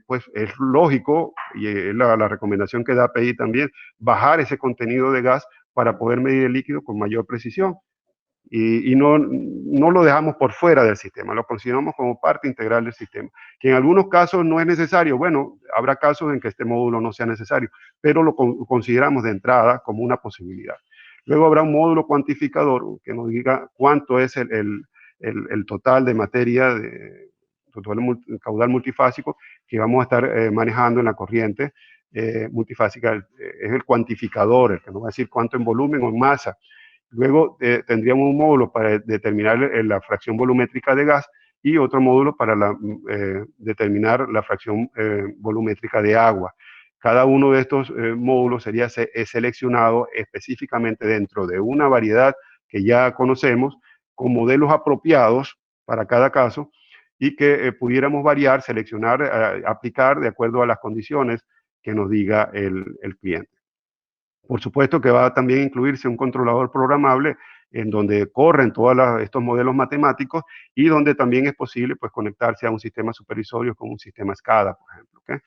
pues es lógico, y es la recomendación que da API también, bajar ese contenido de gas para poder medir el líquido con mayor precisión. Y no lo dejamos por fuera del sistema, lo consideramos como parte integral del sistema. Que en algunos casos no es necesario, bueno, habrá casos en que este módulo no sea necesario, pero lo consideramos de entrada como una posibilidad. Luego habrá un módulo cuantificador que nos diga cuánto es el total de materia, total caudal multifásico que vamos a estar manejando en la corriente multifásica. Es el cuantificador, el que nos va a decir cuánto en volumen o en masa. Luego tendríamos un módulo para determinar la fracción volumétrica de gas y otro módulo para determinar la fracción volumétrica de agua. Cada uno de estos módulos sería seleccionado específicamente dentro de una variedad que ya conocemos, con modelos apropiados para cada caso, y que pudiéramos variar, seleccionar, aplicar de acuerdo a las condiciones que nos diga el cliente. Por supuesto que va a también incluirse un controlador programable en donde corren todos estos modelos matemáticos y donde también es posible pues, conectarse a un sistema supervisorio con un sistema SCADA, por ejemplo. ¿Okay?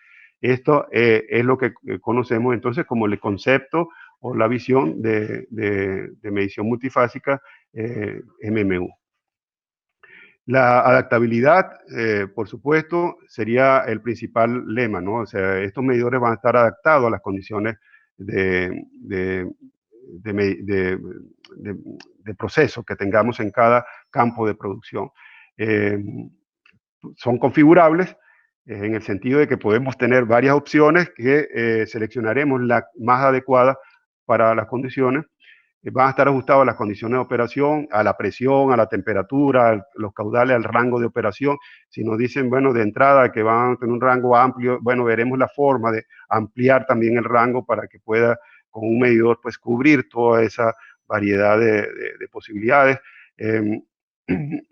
Esto es lo que conocemos entonces como el concepto o la visión de medición multifásica MMU. La adaptabilidad, por supuesto, sería el principal lema, ¿no? O sea, estos medidores van a estar adaptados a las condiciones de, de, de, de proceso que tengamos en cada campo de producción. Son configurables en el sentido de que podemos tener varias opciones que seleccionaremos la más adecuada para las condiciones. Van a estar ajustados a las condiciones de operación, a la presión, a la temperatura, a los caudales, al rango de operación. Si nos dicen, bueno, de entrada que van a tener un rango amplio, bueno, veremos la forma de ampliar también el rango para que pueda, con un medidor, pues cubrir toda esa variedad de posibilidades.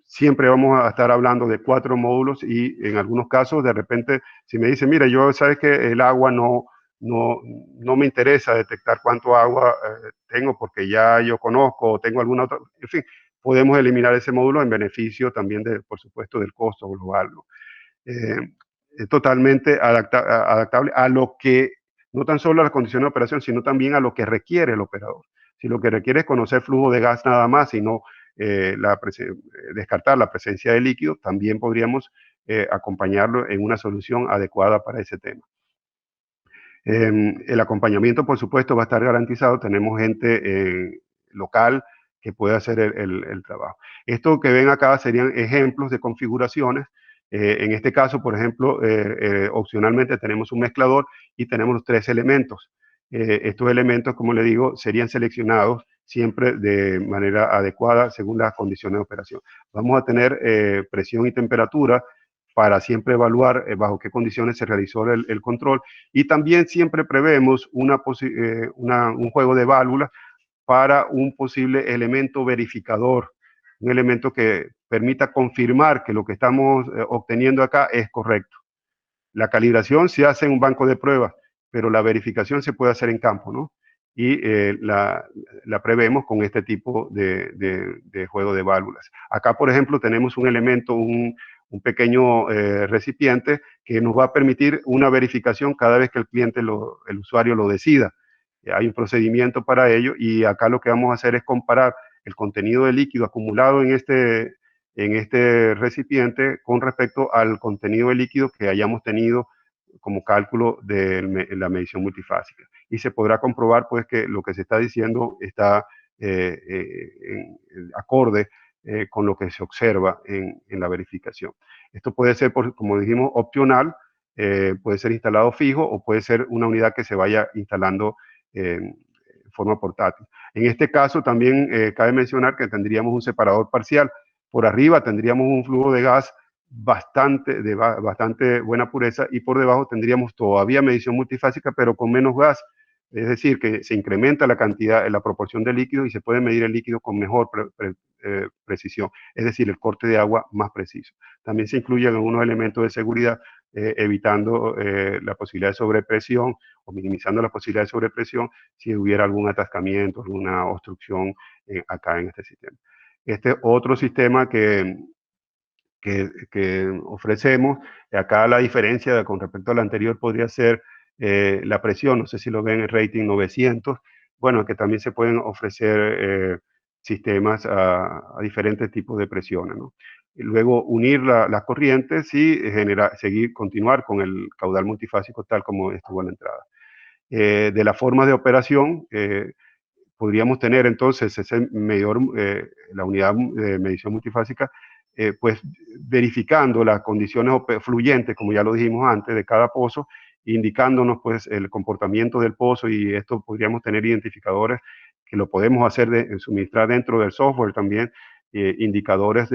Siempre vamos a estar hablando de 4 módulos y en algunos casos, de repente, si me dicen, mira, yo sabes que el agua no me interesa detectar cuánto agua tengo porque ya yo conozco o tengo alguna otra, en fin, podemos eliminar ese módulo en beneficio también, por supuesto, del costo global, ¿no? Es totalmente adaptable a lo que, no tan solo a las condiciones de operación, sino también a lo que requiere el operador. Si lo que requiere es conocer flujo de gas nada más y no descartar la presencia de líquido, también podríamos acompañarlo en una solución adecuada para ese tema. El acompañamiento, por supuesto, va a estar garantizado. Tenemos gente local que puede hacer el trabajo. Esto que ven acá serían ejemplos de configuraciones. En este caso, por ejemplo, opcionalmente tenemos un mezclador y tenemos los 3 elementos. Estos elementos, como le digo, serían seleccionados siempre de manera adecuada según las condiciones de operación. Vamos a tener presión y temperatura para siempre evaluar bajo qué condiciones se realizó el control, y también siempre prevemos un juego de válvulas para un posible elemento verificador, un elemento que permita confirmar que lo que estamos obteniendo acá es correcto. La calibración se hace en un banco de pruebas, pero la verificación se puede hacer en campo, ¿no? Y la prevemos con este tipo de juego de válvulas. Acá, por ejemplo, tenemos un elemento, un pequeño recipiente que nos va a permitir una verificación cada vez que el cliente, el usuario lo decida. Hay un procedimiento para ello y acá lo que vamos a hacer es comparar el contenido de líquido acumulado en este recipiente con respecto al contenido de líquido que hayamos tenido como cálculo de la medición multifásica. Y se podrá comprobar pues que lo que se está diciendo está acorde con lo que se observa en la verificación. Esto puede ser, como dijimos, opcional, puede ser instalado fijo o puede ser una unidad que se vaya instalando en forma portátil. En este caso también cabe mencionar que tendríamos un separador parcial. Por arriba tendríamos un flujo de gas de bastante buena pureza y por debajo tendríamos todavía medición multifásica pero con menos gas. Es decir, que se incrementa la cantidad, la proporción de líquido y se puede medir el líquido con mejor precisión, es decir, el corte de agua más preciso. También se incluyen algunos elementos de seguridad, evitando la posibilidad de sobrepresión o minimizando la posibilidad de sobrepresión si hubiera algún atascamiento, alguna obstrucción acá en este sistema. Este otro sistema que ofrecemos, acá la diferencia con respecto al anterior podría ser la presión, no sé si lo ven en rating 900, bueno, que también se pueden ofrecer sistemas a diferentes tipos de presiones, ¿no? Y luego unir las corrientes y continuar con el caudal multifásico tal como estuvo en la entrada. De la forma de operación, podríamos tener entonces ese medidor, la unidad de medición multifásica, pues verificando las condiciones fluyentes, como ya lo dijimos antes, de cada pozo, indicándonos pues el comportamiento del pozo, y esto podríamos tener identificadores que lo podemos hacer suministrar dentro del software también, indicadores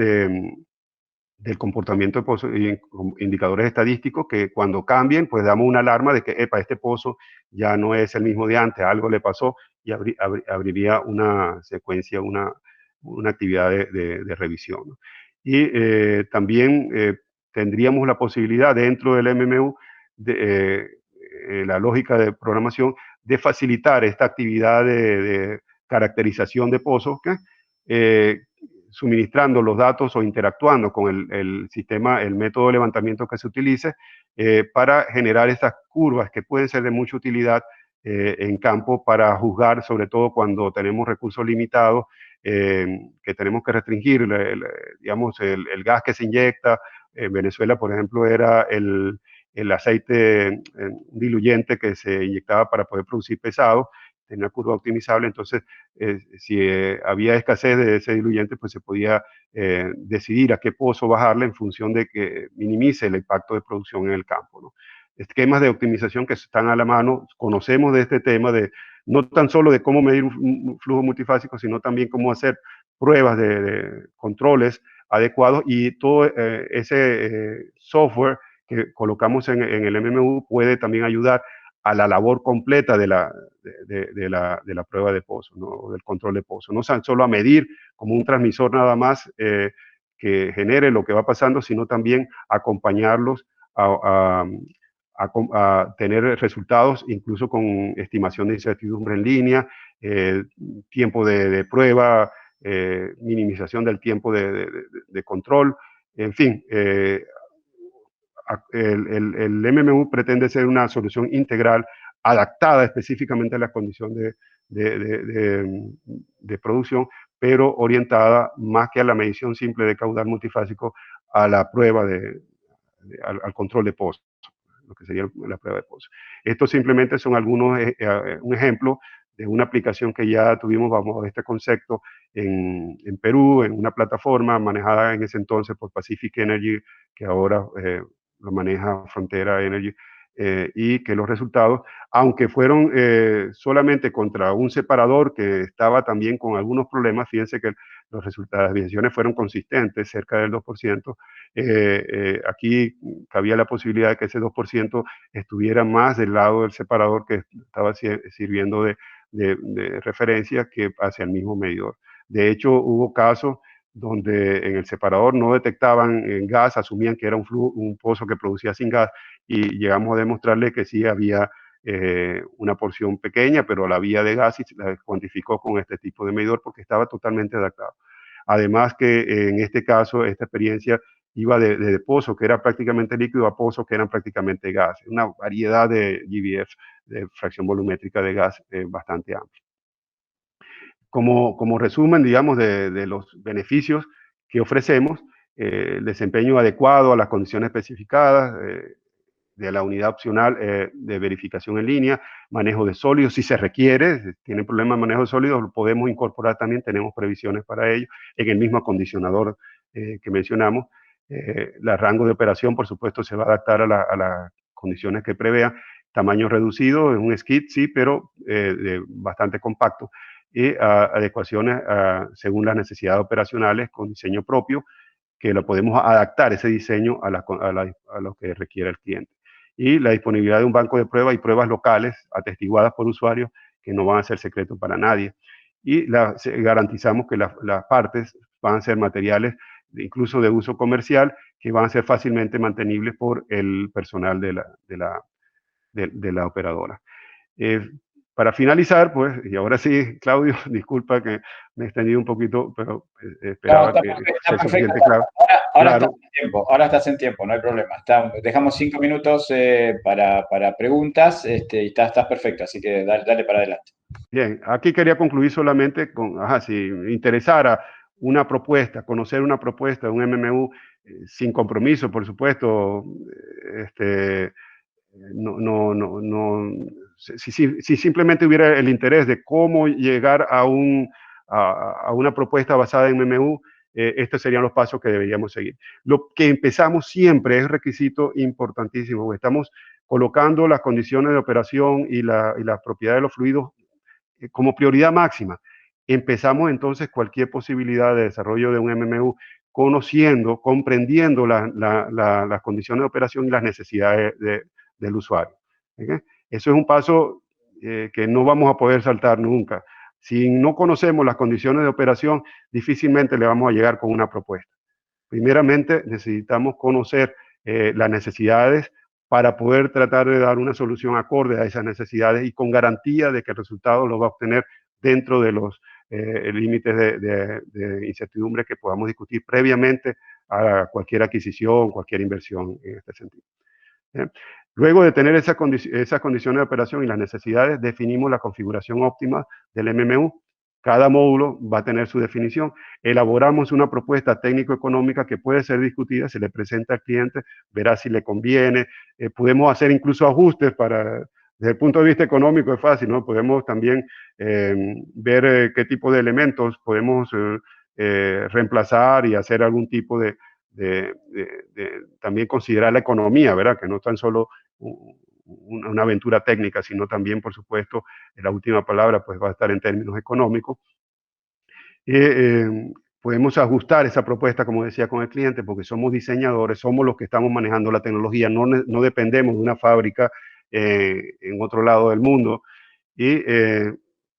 del comportamiento de pozo, indicadores estadísticos que cuando cambien, pues damos una alarma de que, epa, este pozo ya no es el mismo de antes, algo le pasó y abriría una secuencia, una actividad de revisión, ¿no? Y también tendríamos la posibilidad dentro del MMU, la lógica de programación, de facilitar esta actividad de caracterización de pozos, suministrando los datos o interactuando con el sistema, el método de levantamiento que se utilice, para generar estas curvas que pueden ser de mucha utilidad en campo para juzgar, sobre todo cuando tenemos recursos limitados, que tenemos que restringir, digamos, el gas que se inyecta. En Venezuela, por ejemplo, era el aceite diluyente que se inyectaba para poder producir pesado, tenía una curva optimizable. Entonces si había escasez de ese diluyente, pues se podía decidir a qué pozo bajarle en función de que minimice el impacto de producción en el campo, ¿no? Esquemas de optimización que están a la mano, conocemos de este tema, de no tan solo de cómo medir un flujo multifásico, sino también cómo hacer pruebas de controles adecuados, y todo ese software que colocamos en el MMU puede también ayudar a la labor completa de la prueba de pozo, ¿no? O del control de pozo. No solo a medir como un transmisor nada más que genere lo que va pasando, sino también acompañarlos a tener resultados, incluso con estimación de incertidumbre en línea, tiempo de prueba, minimización del tiempo de control, en fin. El MMU pretende ser una solución integral, adaptada específicamente a la condición de producción, pero orientada más que a la medición simple de caudal multifásico, a la prueba al control de pozo, lo que sería la prueba de pozo. Estos simplemente son algunos, un ejemplo de una aplicación que ya tuvimos bajo este concepto en Perú, en una plataforma manejada en ese entonces por Pacific Energy, que ahora lo maneja Frontera Energy, y que los resultados, aunque fueron solamente contra un separador que estaba también con algunos problemas, fíjense que los resultados, las desviaciones fueron consistentes, cerca del 2%. Aquí cabía la posibilidad de que ese 2% estuviera más del lado del separador que estaba sirviendo de referencia que hacia el mismo medidor. De hecho, hubo casos donde en el separador no detectaban gas, asumían que era un pozo que producía sin gas, y llegamos a demostrarle que sí había una porción pequeña, pero la vía de gas, y se la cuantificó con este tipo de medidor porque estaba totalmente adaptado. Además que en este caso, esta experiencia iba de pozo que era prácticamente líquido a pozo que eran prácticamente gas. Una variedad de GVF, de fracción volumétrica de gas, bastante amplia. Como resumen, digamos, de los beneficios que ofrecemos, el desempeño adecuado a las condiciones especificadas, de la unidad opcional de verificación en línea, manejo de sólidos, si se requiere, si tienen problemas de manejo de sólidos, lo podemos incorporar también, tenemos previsiones para ello, en el mismo acondicionador que mencionamos. El rango de operación, por supuesto, se va a adaptar a las condiciones que prevea. Tamaño reducido, es un skid, sí, pero bastante compacto, y adecuaciones según las necesidades operacionales con diseño propio, que lo podemos adaptar ese diseño a lo que requiere el cliente. Y la disponibilidad de un banco de pruebas y pruebas locales atestiguadas por usuarios, que no van a ser secretos para nadie. Y garantizamos que las partes van a ser materiales incluso de uso comercial, que van a ser fácilmente mantenibles por el personal de la operadora. Para finalizar, pues, y ahora sí, Claudio, disculpa que me he extendido un poquito, pero esperaba que sea suficiente claro. Ahora estás en tiempo, no hay problema. Dejamos 5 minutos para preguntas, y estás perfecto, así que dale para adelante. Bien, aquí quería concluir solamente con, si interesara una propuesta, conocer una propuesta de un MMU, sin compromiso, por supuesto, si simplemente hubiera el interés de cómo llegar a una propuesta basada en MMU, estos serían los pasos que deberíamos seguir. Lo que empezamos siempre es requisito importantísimo. Estamos colocando las condiciones de operación y la propiedad de los fluidos como prioridad máxima. Empezamos entonces cualquier posibilidad de desarrollo de un MMU conociendo, comprendiendo las condiciones de operación y las necesidades del usuario. ¿Okay? Eso es un paso que no vamos a poder saltar nunca. Si no conocemos las condiciones de operación, difícilmente le vamos a llegar con una propuesta. Primeramente, necesitamos conocer las necesidades para poder tratar de dar una solución acorde a esas necesidades y con garantía de que el resultado lo va a obtener dentro de los límites de incertidumbre que podamos discutir previamente a cualquier adquisición, cualquier inversión en este sentido. Luego de tener esas condiciones de operación y las necesidades, definimos la configuración óptima del MMU. Cada módulo va a tener su definición. Elaboramos una propuesta técnico-económica que puede ser discutida, se le presenta al cliente, verá si le conviene. Podemos hacer incluso ajustes para, desde el punto de vista económico es fácil, ¿no? Podemos también ver qué tipo de elementos podemos reemplazar y hacer algún tipo de también considerar la economía, ¿verdad? Que no tan solo una aventura técnica, sino también, por supuesto, la última palabra pues va a estar en términos económicos. Podemos ajustar esa propuesta, como decía, con el cliente, porque somos diseñadores, somos los que estamos manejando la tecnología, no dependemos de una fábrica en otro lado del mundo. Y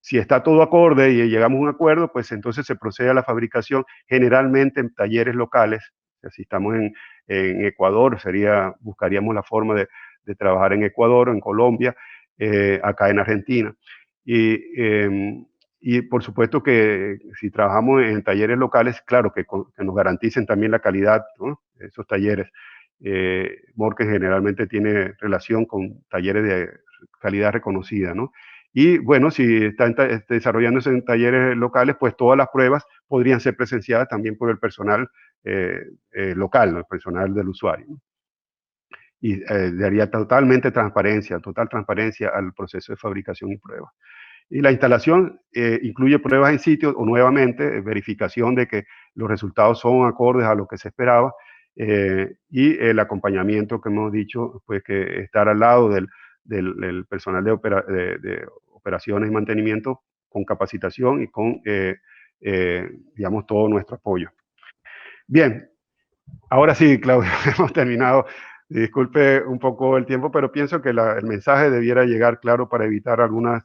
si está todo acorde y llegamos a un acuerdo, pues entonces se procede a la fabricación, generalmente en talleres locales. Si estamos en Ecuador, buscaríamos la forma de trabajar en Ecuador, en Colombia, acá en Argentina. Y por supuesto que si trabajamos en talleres locales, claro, que nos garanticen también la calidad, ¿no? Esos talleres. Morken generalmente tiene relación con talleres de calidad reconocida, ¿no? Y bueno, si está desarrollándose en talleres locales, pues todas las pruebas podrían ser presenciadas también por el personal local, ¿no? El personal del usuario, ¿no? Y daría total transparencia al proceso de fabricación y prueba. Y la instalación incluye pruebas en sitio o nuevamente verificación de que los resultados son acordes a lo que se esperaba y el acompañamiento que hemos dicho, pues que estar al lado del personal de operaciones y mantenimiento con capacitación y con, digamos, todo nuestro apoyo. Bien, ahora sí, Claudio, hemos terminado. Disculpe un poco el tiempo, pero pienso que el mensaje debiera llegar claro para evitar algunos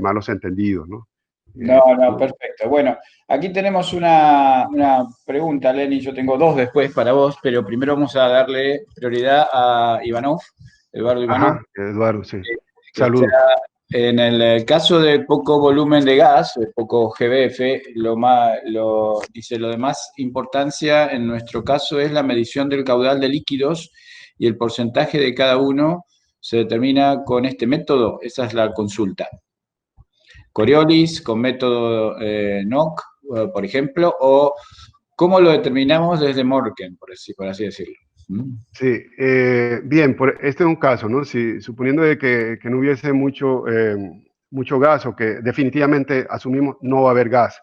malos entendidos, ¿no? No, perfecto. Bueno, aquí tenemos una pregunta, Lenny. Yo tengo dos después para vos, pero primero vamos a darle prioridad a Ivanov, Eduardo Ivanov, Ajá, Eduardo, sí. que está Saludos. en el caso de poco volumen de gas, de poco GBF, dice lo de más importancia en nuestro caso es la medición del caudal de líquidos y el porcentaje de cada uno se determina con este método. Esa es la consulta. Coriolis con método NOC, por ejemplo, o cómo lo determinamos desde Morken, por así decirlo. Sí, bien, este es un caso, ¿no? Si, suponiendo de que no hubiese mucho gas o que definitivamente asumimos no va a haber gas,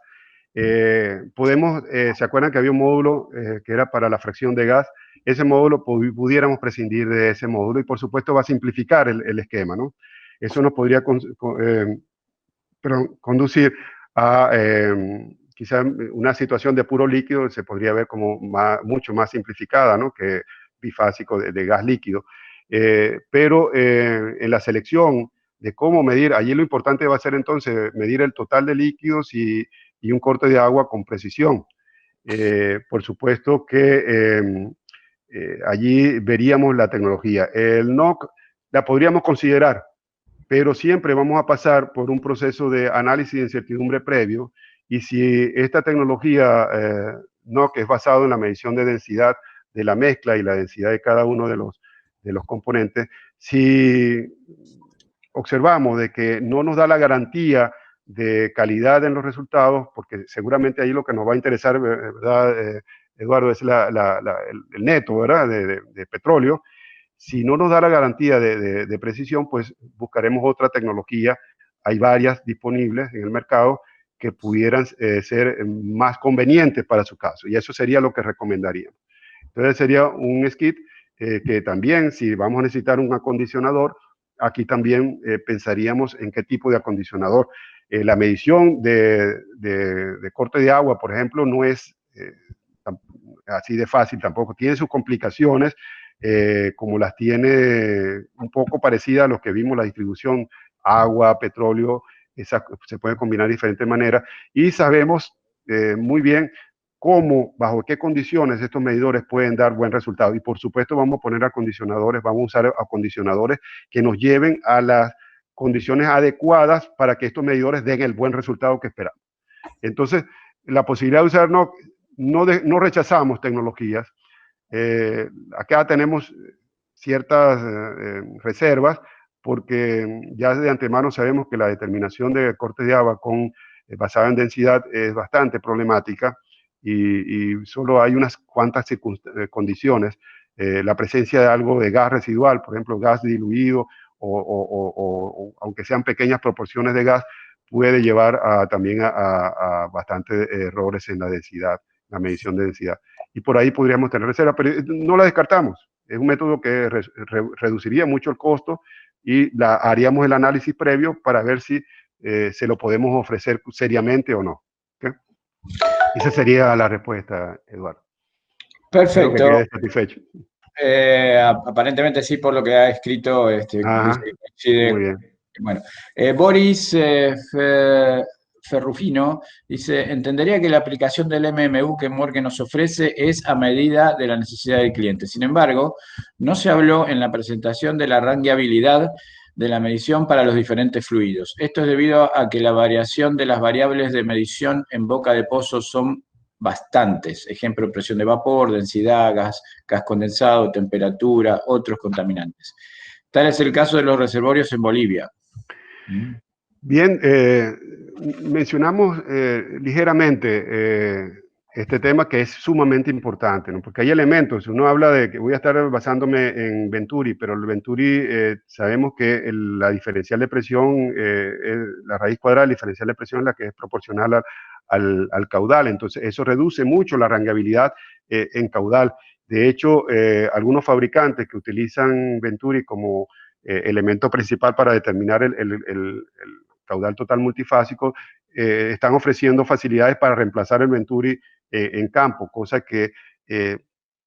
¿se acuerdan que había un módulo que era para la fracción de gas? Ese módulo pudiéramos prescindir de ese módulo y por supuesto va a simplificar el esquema, ¿no? Eso nos podría conducir a quizá una situación de puro líquido se podría ver como mucho más simplificada, ¿no? Que bifásico de gas líquido. Pero en la selección de cómo medir, allí lo importante va a ser entonces medir el total de líquidos y un corte de agua con precisión. Por supuesto que allí veríamos la tecnología. El NOC la podríamos considerar, pero siempre vamos a pasar por un proceso de análisis de incertidumbre previo y si esta tecnología NOC es basado en la medición de densidad de la mezcla y la densidad de cada uno de los componentes, si observamos de que no nos da la garantía de calidad en los resultados, porque seguramente ahí lo que nos va a interesar, ¿verdad, Eduardo? Es el neto, ¿verdad? De petróleo. Si no nos da la garantía de precisión, pues buscaremos otra tecnología. Hay varias disponibles en el mercado que pudieran ser más convenientes para su caso, y eso sería lo que recomendaríamos. Entonces sería un skid que también, si vamos a necesitar un acondicionador, aquí también pensaríamos en qué tipo de acondicionador. La medición de corte de agua, por ejemplo, no es así de fácil tampoco. Tiene sus complicaciones, como las tiene un poco parecida a los que vimos la distribución, agua, petróleo, se pueden combinar de diferentes maneras. Y sabemos muy bien cómo, bajo qué condiciones estos medidores pueden dar buen resultado. Y por supuesto vamos a poner acondicionadores, vamos a usar acondicionadores que nos lleven a las condiciones adecuadas para que estos medidores den el buen resultado que esperamos. Entonces, la posibilidad de usar, no rechazamos tecnologías. Acá tenemos ciertas reservas porque ya de antemano sabemos que la determinación de cortes de agua basada en densidad es bastante problemática y solo hay unas cuantas condiciones. La presencia de algo de gas residual, por ejemplo, gas diluido o aunque sean pequeñas proporciones de gas, puede llevar también a bastantes errores en la densidad, la medición de densidad. Y por ahí podríamos tener reserva, pero no la descartamos. Es un método que reduciría mucho el costo y haríamos el análisis previo para ver si se lo podemos ofrecer seriamente o no. ¿Okay? Esa sería la respuesta, Eduardo. Perfecto. Espero que quede satisfecho. Aparentemente sí, por lo que ha escrito, dice que coincide. Muy bien. Bueno, Boris Ferrufino dice, entendería que la aplicación del MMU que Morgan nos ofrece es a medida de la necesidad del cliente. Sin embargo, no se habló en la presentación de la rangueabilidad de la medición para los diferentes fluidos. Esto es debido a que la variación de las variables de medición en boca de pozo son bastantes. Ejemplo, presión de vapor, densidad, gas condensado, temperatura, otros contaminantes. Tal es el caso de los reservorios en Bolivia. Bien, mencionamos ligeramente este tema que es sumamente importante, ¿no? Porque hay elementos, uno habla de que voy a estar basándome en Venturi, pero el Venturi sabemos que la diferencial de presión, la raíz cuadrada del diferencial de presión es la que es proporcional al caudal, entonces eso reduce mucho la rangueabilidad en caudal. De hecho, algunos fabricantes que utilizan Venturi como elemento principal para determinar el caudal total multifásico, están ofreciendo facilidades para reemplazar el Venturi en campo, cosa que,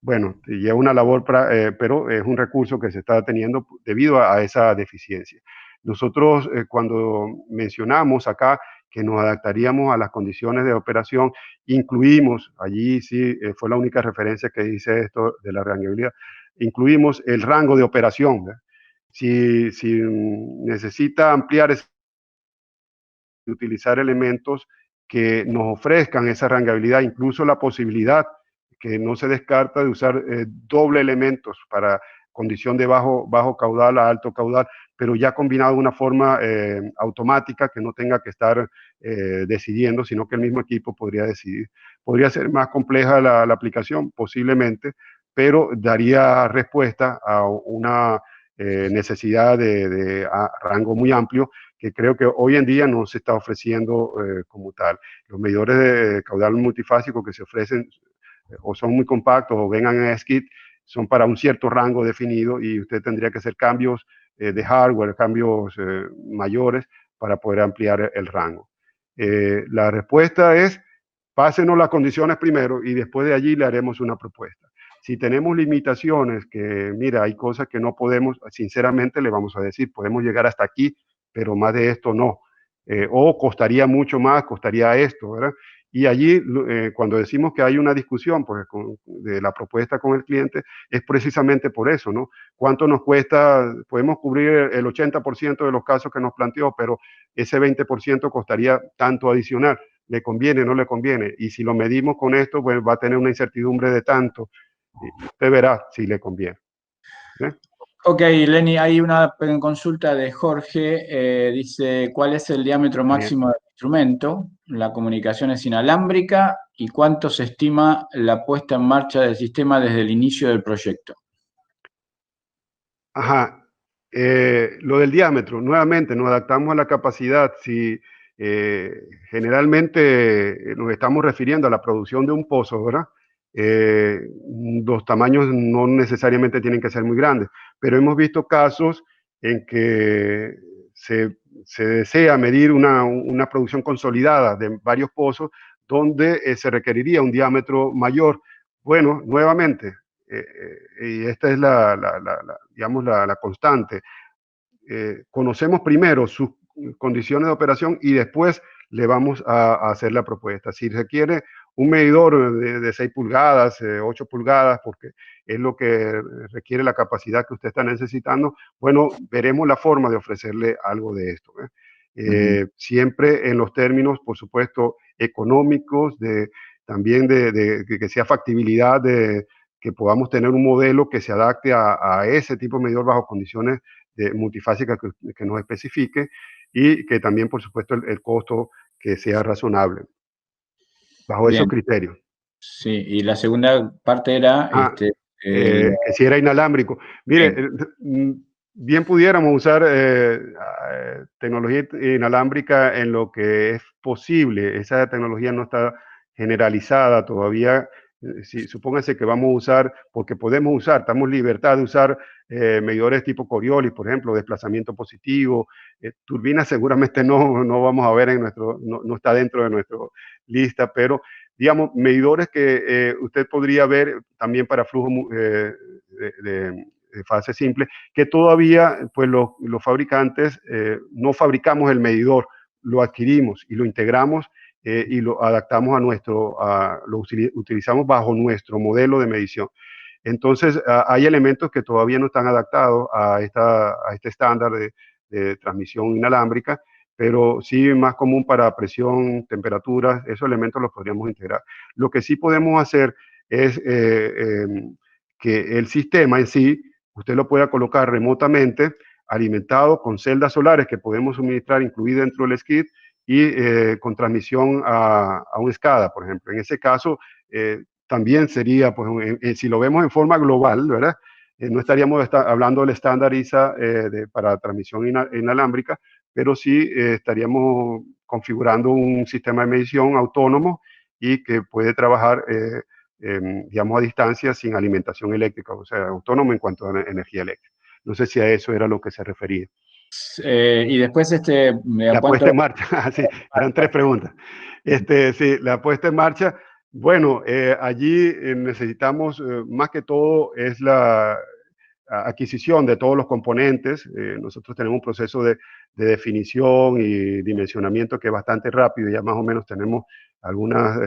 bueno, lleva una labor, pero es un recurso que se está teniendo debido a esa deficiencia. Nosotros, cuando mencionamos acá que nos adaptaríamos a las condiciones de operación, incluimos, allí sí fue la única referencia que dice esto de la rangueabilidad, incluimos el rango de operación, ¿verdad? Si necesita ampliar, utilizar elementos que nos ofrezcan esa rangueabilidad, incluso la posibilidad que no se descarta de usar doble elementos para condición de bajo caudal a alto caudal, pero ya combinado de una forma automática que no tenga que estar decidiendo, sino que el mismo equipo podría decidir. Podría ser más compleja la aplicación, posiblemente, pero daría respuesta a una necesidad de rango muy amplio que creo que hoy en día no se está ofreciendo como tal. Los medidores de caudal multifásico que se ofrecen o son muy compactos o vengan en SKIT son para un cierto rango definido y usted tendría que hacer cambios de hardware, cambios mayores para poder ampliar el rango. La respuesta es, pásenos las condiciones primero y después de allí le haremos una propuesta. Si tenemos limitaciones, que mira, hay cosas que no podemos, sinceramente le vamos a decir, podemos llegar hasta aquí, pero más de esto no. O costaría mucho más, costaría esto, ¿verdad? Y allí, cuando decimos que hay una discusión pues, de la propuesta con el cliente, es precisamente por eso, ¿no? ¿Cuánto nos cuesta? Podemos cubrir el 80% de los casos que nos planteó, pero ese 20% costaría tanto adicional. ¿Le conviene? ¿No le conviene? Y si lo medimos con esto, pues va a tener una incertidumbre de tanto. Usted verá si le conviene. Ok, Lenny, hay una consulta de Jorge. Dice, ¿cuál es el diámetro máximo del instrumento? La comunicación es inalámbrica. ¿Y cuánto se estima la puesta en marcha del sistema desde el inicio del proyecto? Ajá. Lo del diámetro, nuevamente nos adaptamos a la capacidad. Si generalmente nos estamos refiriendo a la producción de un pozo, ¿verdad? Los tamaños no necesariamente tienen que ser muy grandes, pero hemos visto casos en que se desea medir una producción consolidada de varios pozos donde se requeriría un diámetro mayor Bueno, nuevamente, y esta es digamos, la constante. Conocemos primero sus condiciones de operación y después le vamos a hacer la propuesta. Si requiere un medidor de 6 pulgadas, 8 pulgadas, porque es lo que requiere la capacidad que usted está necesitando, bueno, veremos la forma de ofrecerle algo de esto. Siempre en los términos, por supuesto, económicos, también de que sea factibilidad, de que podamos tener un modelo que se adapte a ese tipo de medidor bajo condiciones multifásica que nos especifique y que también, por supuesto, el costo que sea razonable, bajo esos Bien, criterios. sí, y la segunda parte era, Ah, eh, que si era inalámbrico. Mire, bien, bien pudiéramos usar tecnología inalámbrica en lo que es posible. Esa tecnología no está generalizada todavía. Si, supóngase que vamos a usar, porque podemos usar, estamos en libertad de usar medidores tipo Coriolis, por ejemplo, desplazamiento positivo. Turbinas seguramente no vamos a ver en nuestro, no está dentro de nuestra lista, pero digamos, medidores que usted podría ver también para flujo de fase simple, que todavía pues los fabricantes no fabricamos el medidor, lo adquirimos y lo integramos y lo adaptamos lo utilizamos bajo nuestro modelo de medición. Entonces, hay elementos que todavía no están adaptados a este estándar de transmisión inalámbrica, pero sí más común para presión, temperaturas, esos elementos los podríamos integrar. Lo que sí podemos hacer es que el sistema en sí, usted lo pueda colocar remotamente, alimentado con celdas solares que podemos suministrar incluidas dentro del skid y con transmisión a un SCADA, por ejemplo. En ese caso, también sería, pues, si lo vemos en forma global, ¿verdad? No estaríamos hablando del estándar ISA para transmisión inalámbrica, pero sí estaríamos configurando un sistema de medición autónomo y que puede trabajar, digamos, a distancia sin alimentación eléctrica, o sea, autónomo en cuanto a energía eléctrica. No sé si a eso era lo que se refería. y después, ¿a La puesta cuánto? en marcha, sí, eran 3 preguntas. Sí, la puesta en marcha, bueno, allí necesitamos más que todo es la adquisición de todos los componentes. Nosotros tenemos un proceso de definición y dimensionamiento que es bastante rápido, ya más o menos tenemos algunas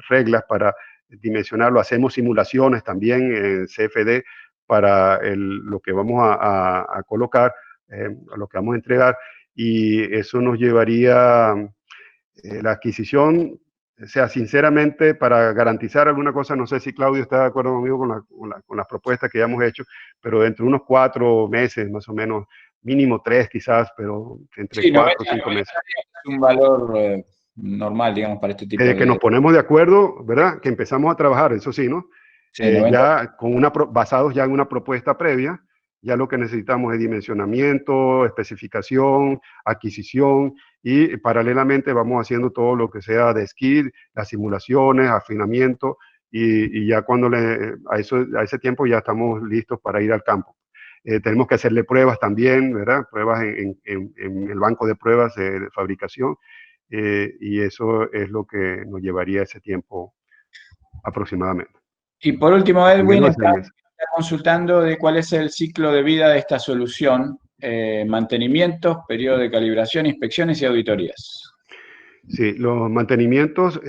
reglas para dimensionarlo. Hacemos simulaciones también en CFD para lo que vamos a colocar, lo que vamos a entregar, y eso nos llevaría la adquisición. O sea, sinceramente, para garantizar alguna cosa, no sé si Claudio está de acuerdo conmigo con las propuestas que ya hemos hecho, pero dentro de unos 4 meses, más o menos, mínimo 3 quizás, pero entre Sí, 4 o 90 5 meses. días es un valor normal, digamos, para este tipo Desde que nos de... ponemos de acuerdo, ¿verdad? Que empezamos a trabajar, eso sí, ¿no? Sí, 90. Ya basados ya en una propuesta previa, ya lo que necesitamos es dimensionamiento, especificación, adquisición y paralelamente vamos haciendo todo lo que sea de skid, las simulaciones, afinamiento y ya cuando a ese tiempo ya estamos listos para ir al campo. Tenemos que hacerle pruebas también, ¿verdad? Pruebas en el banco de pruebas de fabricación y eso es lo que nos llevaría ese tiempo aproximadamente, Y por último, en Edwin, menos de 6 está meses. consultando de cuál es el ciclo de vida de esta solución, mantenimientos, periodo de calibración, inspecciones y auditorías. Sí, los mantenimientos,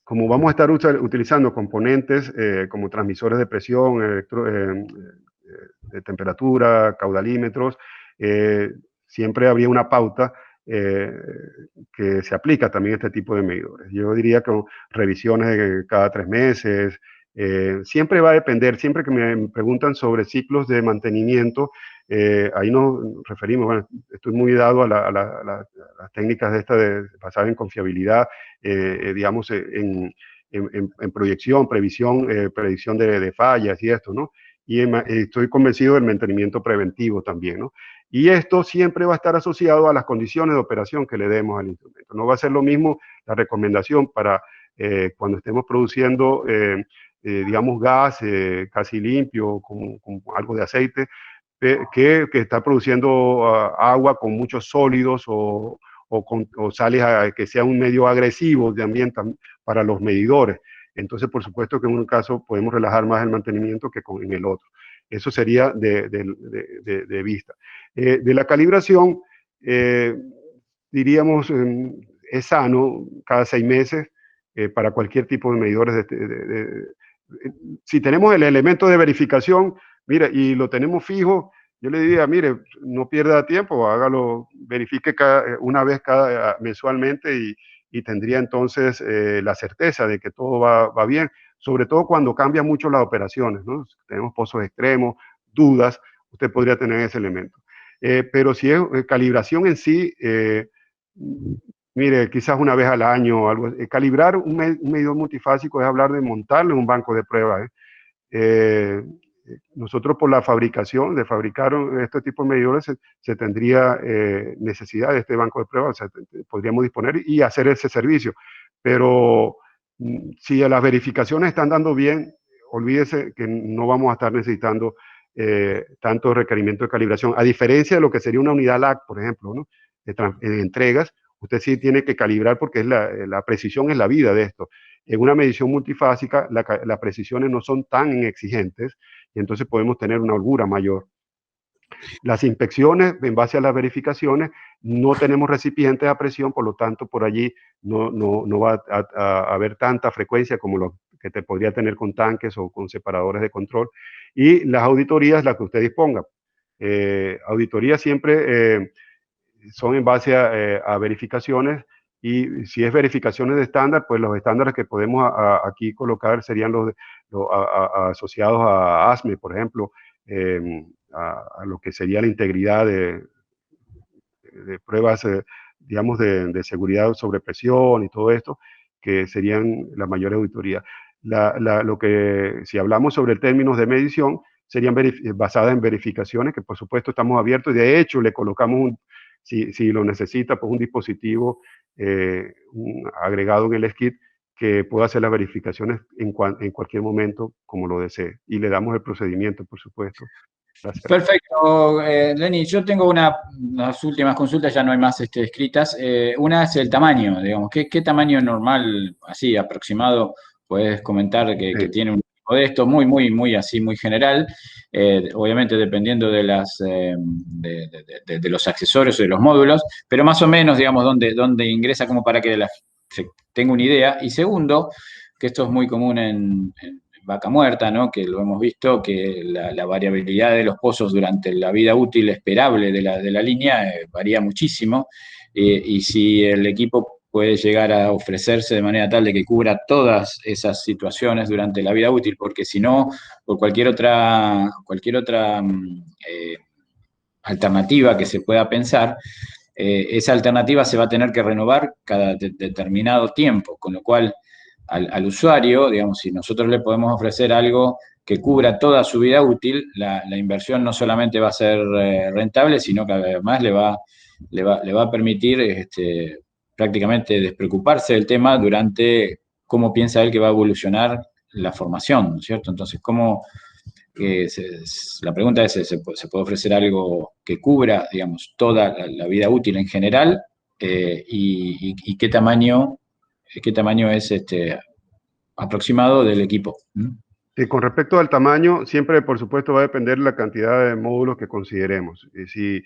como vamos a estar utilizando componentes como transmisores de presión, de temperatura, caudalímetros, siempre habría una pauta eh, que se aplica también a este tipo de medidores. Yo diría que revisiones de cada 3 meses, siempre va a depender, siempre que me preguntan sobre ciclos de mantenimiento, ahí nos referimos, bueno, estoy muy dado a las técnicas basadas en confiabilidad, digamos, en proyección, previsión, predicción de fallas y esto, ¿no? Y estoy convencido del mantenimiento preventivo también, ¿no? Y esto siempre va a estar asociado a las condiciones de operación que le demos al instrumento. No va a ser lo mismo la recomendación para cuando estemos produciendo, digamos, gas casi limpio, con algo de aceite, que está produciendo agua con muchos sólidos o sales que sea un medio agresivo también para los medidores. entonces por supuesto que en un caso podemos relajar más el mantenimiento que en el otro. Eso sería de vista. De la calibración, diríamos, es sano cada 6 meses para cualquier tipo de medidores. Si tenemos el elemento de verificación, mira, y lo tenemos fijo, yo le diría, mire, no pierda tiempo, hágalo, verifique una vez mensualmente y tendría entonces la certeza de que todo va bien, sobre todo cuando cambian mucho las operaciones, ¿no? Si tenemos pozos extremos, dudas, usted podría tener ese elemento. Pero si es calibración en sí, mire, quizás una vez al año, algo, calibrar un medidor multifásico es hablar de montarlo en un banco de pruebas. Nosotros por la fabricación, de fabricar este tipo de medidores, se tendría necesidad de este banco de pruebas, o sea, podríamos disponer y hacer ese servicio. Pero si las verificaciones están dando bien, olvídese que no vamos a estar necesitando tanto requerimiento de calibración, a diferencia de lo que sería una unidad LAC, por ejemplo, ¿no? De entregas, usted sí tiene que calibrar porque la precisión es la vida de esto. En una medición multifásica, las precisiones no son tan exigentes y entonces podemos tener una holgura mayor. Las inspecciones, en base a las verificaciones, no tenemos recipientes a presión, por lo tanto, por allí no va a haber tanta frecuencia como lo que te podría tener con tanques o con separadores de control. Y las auditorías, las que usted disponga. Auditorías siempre son en base a verificaciones, y si es verificaciones de estándar, pues los estándares que podemos aquí colocar serían los asociados a ASME, por ejemplo, a lo que sería la integridad de pruebas, digamos, de seguridad sobre presión y todo esto, que serían la mayor auditoría. Si hablamos sobre términos de medición, serían basadas en verificaciones, que por supuesto estamos abiertos, y de hecho le colocamos si lo necesita, pues un dispositivo agregado en el SKID que pueda hacer las verificaciones en cualquier momento como lo desee. Y le damos el procedimiento, por supuesto. Gracias. Perfecto, Lenny. Yo tengo unas últimas consultas, ya no hay más escritas. Una es el tamaño, digamos. ¿Qué tamaño normal, así aproximado, puedes comentar que tiene un equipo de esto? Muy, muy, muy así, muy general. Obviamente dependiendo de los accesorios o de los módulos, pero más o menos, digamos, dónde ingresa como para que se tenga una idea. Y segundo, que esto es muy común en vaca muerta, ¿no? Que lo hemos visto, que la variabilidad de los pozos durante la vida útil esperable de la línea varía muchísimo, y si el equipo puede llegar a ofrecerse de manera tal de que cubra todas esas situaciones durante la vida útil, porque si no, por cualquier otra alternativa que se pueda pensar, esa alternativa se va a tener que renovar cada determinado tiempo, con lo cual al usuario, digamos, si nosotros le podemos ofrecer algo que cubra toda su vida útil, la inversión no solamente va a ser rentable, sino que además le va a permitir prácticamente despreocuparse del tema durante cómo piensa él que va a evolucionar la formación, ¿no es cierto? Entonces, la pregunta es, ¿se puede ofrecer algo que cubra, digamos, toda la vida útil en general? Y qué tamaño es aproximado del equipo? Con respecto al tamaño, siempre, por supuesto, va a depender la cantidad de módulos que consideremos. Si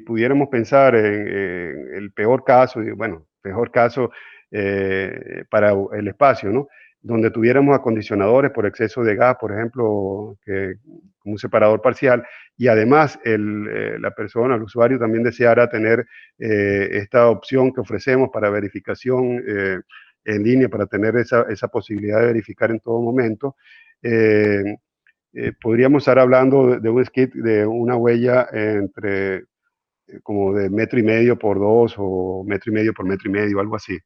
pudiéramos pensar en el peor caso, bueno, peor caso para el espacio, ¿no? Donde tuviéramos acondicionadores por exceso de gas, por ejemplo, un separador parcial, y además la persona, el usuario, también deseara tener esta opción que ofrecemos para verificación en línea, para tener esa posibilidad de verificar en todo momento. Podríamos estar hablando de un skid de una huella entre como de 1,5 m por 2 o 1,5 m por 1,5 m, algo así.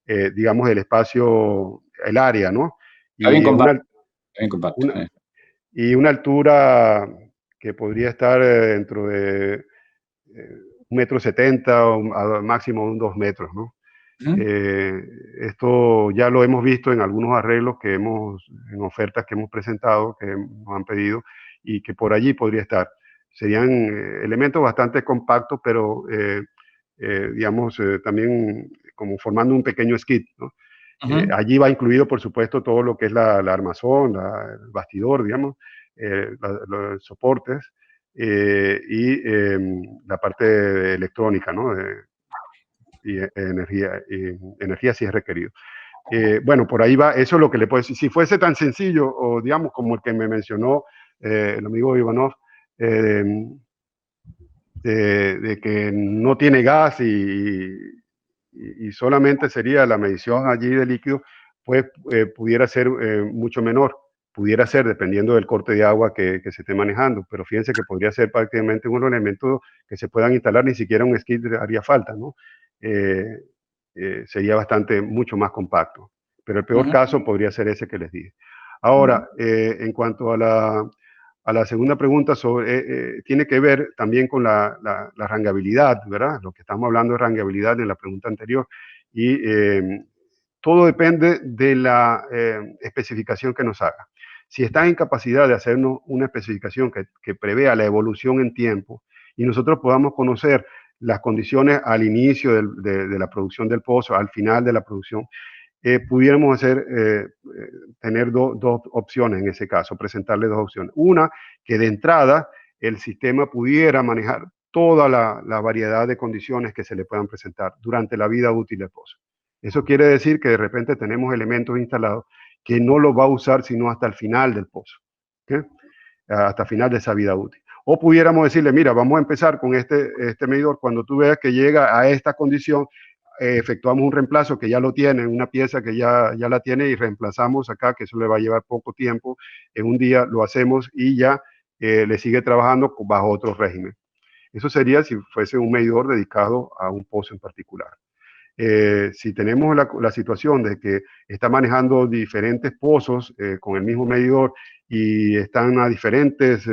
Digamos el espacio, el área, ¿no? Está bien Y compacto. Está bien compacto. Y una altura que podría estar dentro de 1,70 m o a máximo 2 metros, ¿no? Esto ya lo hemos visto en algunos arreglos en ofertas que hemos presentado, que nos han pedido, y que por allí podría estar. Serían elementos bastante compactos, pero digamos también como formando un pequeño skid, ¿no? Allí va incluido, por supuesto, todo lo que es la armazón, el bastidor, digamos, los soportes y la parte electrónica, ¿no? Y energía si es requerido. Bueno, por ahí va, eso es lo que le puedo decir. Si fuese tan sencillo, o digamos, como el que me mencionó el amigo Ivanov, eh, de que no tiene gas y solamente sería la medición allí de líquido, pues pudiera ser mucho menor, pudiera ser dependiendo del corte de agua que se esté manejando, pero fíjense que podría ser prácticamente un elemento que se puedan instalar, ni siquiera un skid haría falta, ¿no? Eh, sería bastante, mucho más compacto, pero el peor caso podría ser ese que les dije. Ahora, en cuanto a la segunda pregunta sobre, tiene que ver también con la rangabilidad, ¿verdad? Lo que estamos hablando de rangabilidad en la pregunta anterior. Y todo depende de la especificación que nos haga. Si está en capacidad de hacernos una especificación que prevea la evolución en tiempo y nosotros podamos conocer las condiciones al inicio de la producción del pozo, al final de la producción, pudiéramos tener dos opciones en ese caso, presentarle dos opciones. Una, que de entrada el sistema pudiera manejar toda la variedad de condiciones que se le puedan presentar durante la vida útil del pozo. Eso quiere decir que de repente tenemos elementos instalados que no los va a usar sino hasta el final del pozo, ¿okay? Hasta el final de esa vida útil. O pudiéramos decirle, mira, vamos a empezar con este medidor, cuando tú veas que llega a esta condición, efectuamos un reemplazo que ya lo tiene, una pieza que ya la tiene y reemplazamos acá, que eso le va a llevar poco tiempo, en un día lo hacemos y ya le sigue trabajando bajo otro régimen. Eso sería si fuese un medidor dedicado a un pozo en particular. Si tenemos la situación de que está manejando diferentes pozos con el mismo medidor y están a diferentes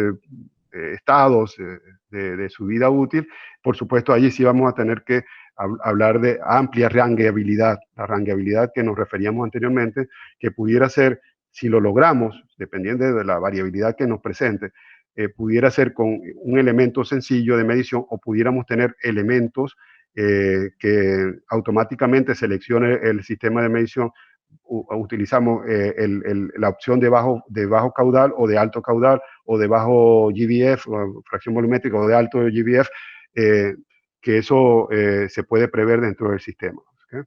estados de su vida útil, por supuesto allí sí vamos a tener que hablar de amplia rangueabilidad, la rangueabilidad que nos referíamos anteriormente, que pudiera ser, si lo logramos, dependiendo de la variabilidad que nos presente, pudiera ser con un elemento sencillo de medición o pudiéramos tener elementos que automáticamente seleccione el sistema de medición. Utilizamos la opción de bajo caudal o de alto caudal o de bajo GBF, o fracción volumétrica o de alto GBF, que eso se puede prever dentro del sistema. ¿Okay?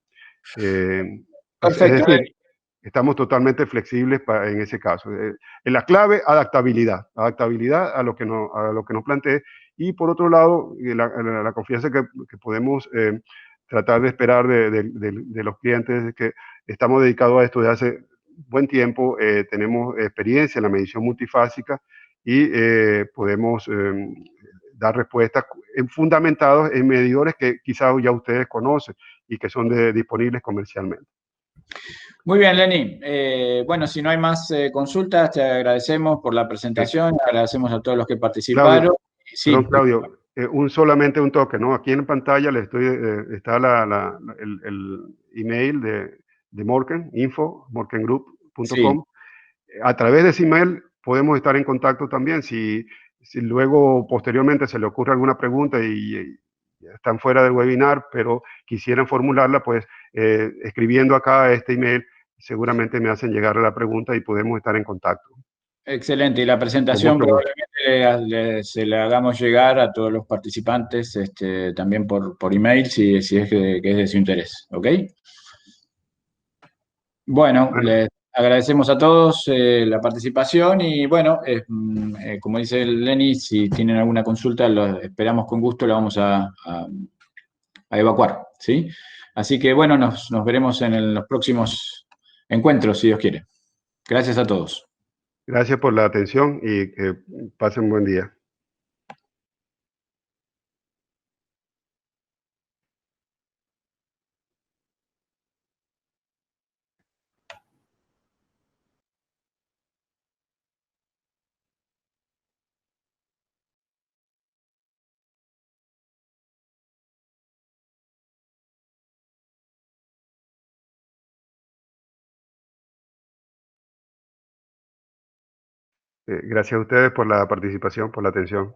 Es Perfecto. decir, estamos totalmente flexibles en ese caso. En la clave, adaptabilidad. Adaptabilidad a lo que nos plantee. Y por otro lado, la confianza que podemos tratar de esperar de los clientes es que estamos dedicados a esto desde hace buen tiempo, tenemos experiencia en la medición multifásica y podemos dar respuestas fundamentadas en medidores que quizás ya ustedes conocen y que son disponibles comercialmente. Muy bien, Lenny. Bueno, si no hay más consultas, te agradecemos por la presentación, agradecemos a todos los que Claudio, participaron. perdón, Sí, Claudio, solamente un toque, ¿no? Aquí en pantalla está el email de Morken, info, sí, morkengroup.com. A través de ese email podemos estar en contacto también. Si luego, posteriormente, se le ocurre alguna pregunta y están fuera del webinar, pero quisieran formularla, pues escribiendo acá este email, seguramente me hacen llegar a la pregunta y podemos estar en contacto. excelente. Y la Con presentación mucho gusto. probablemente se la hagamos llegar a todos los participantes, también por email, si es que es de su interés. ¿Ok? Bueno, Bueno, les agradecemos a todos la participación y bueno, como dice Lenny, si tienen alguna consulta, lo esperamos con gusto, la vamos a evacuar, ¿sí? Así que bueno, nos veremos en los próximos encuentros, si Dios quiere. Gracias a todos. gracias por la atención y que pasen buen día. Gracias a ustedes por la participación, por la atención.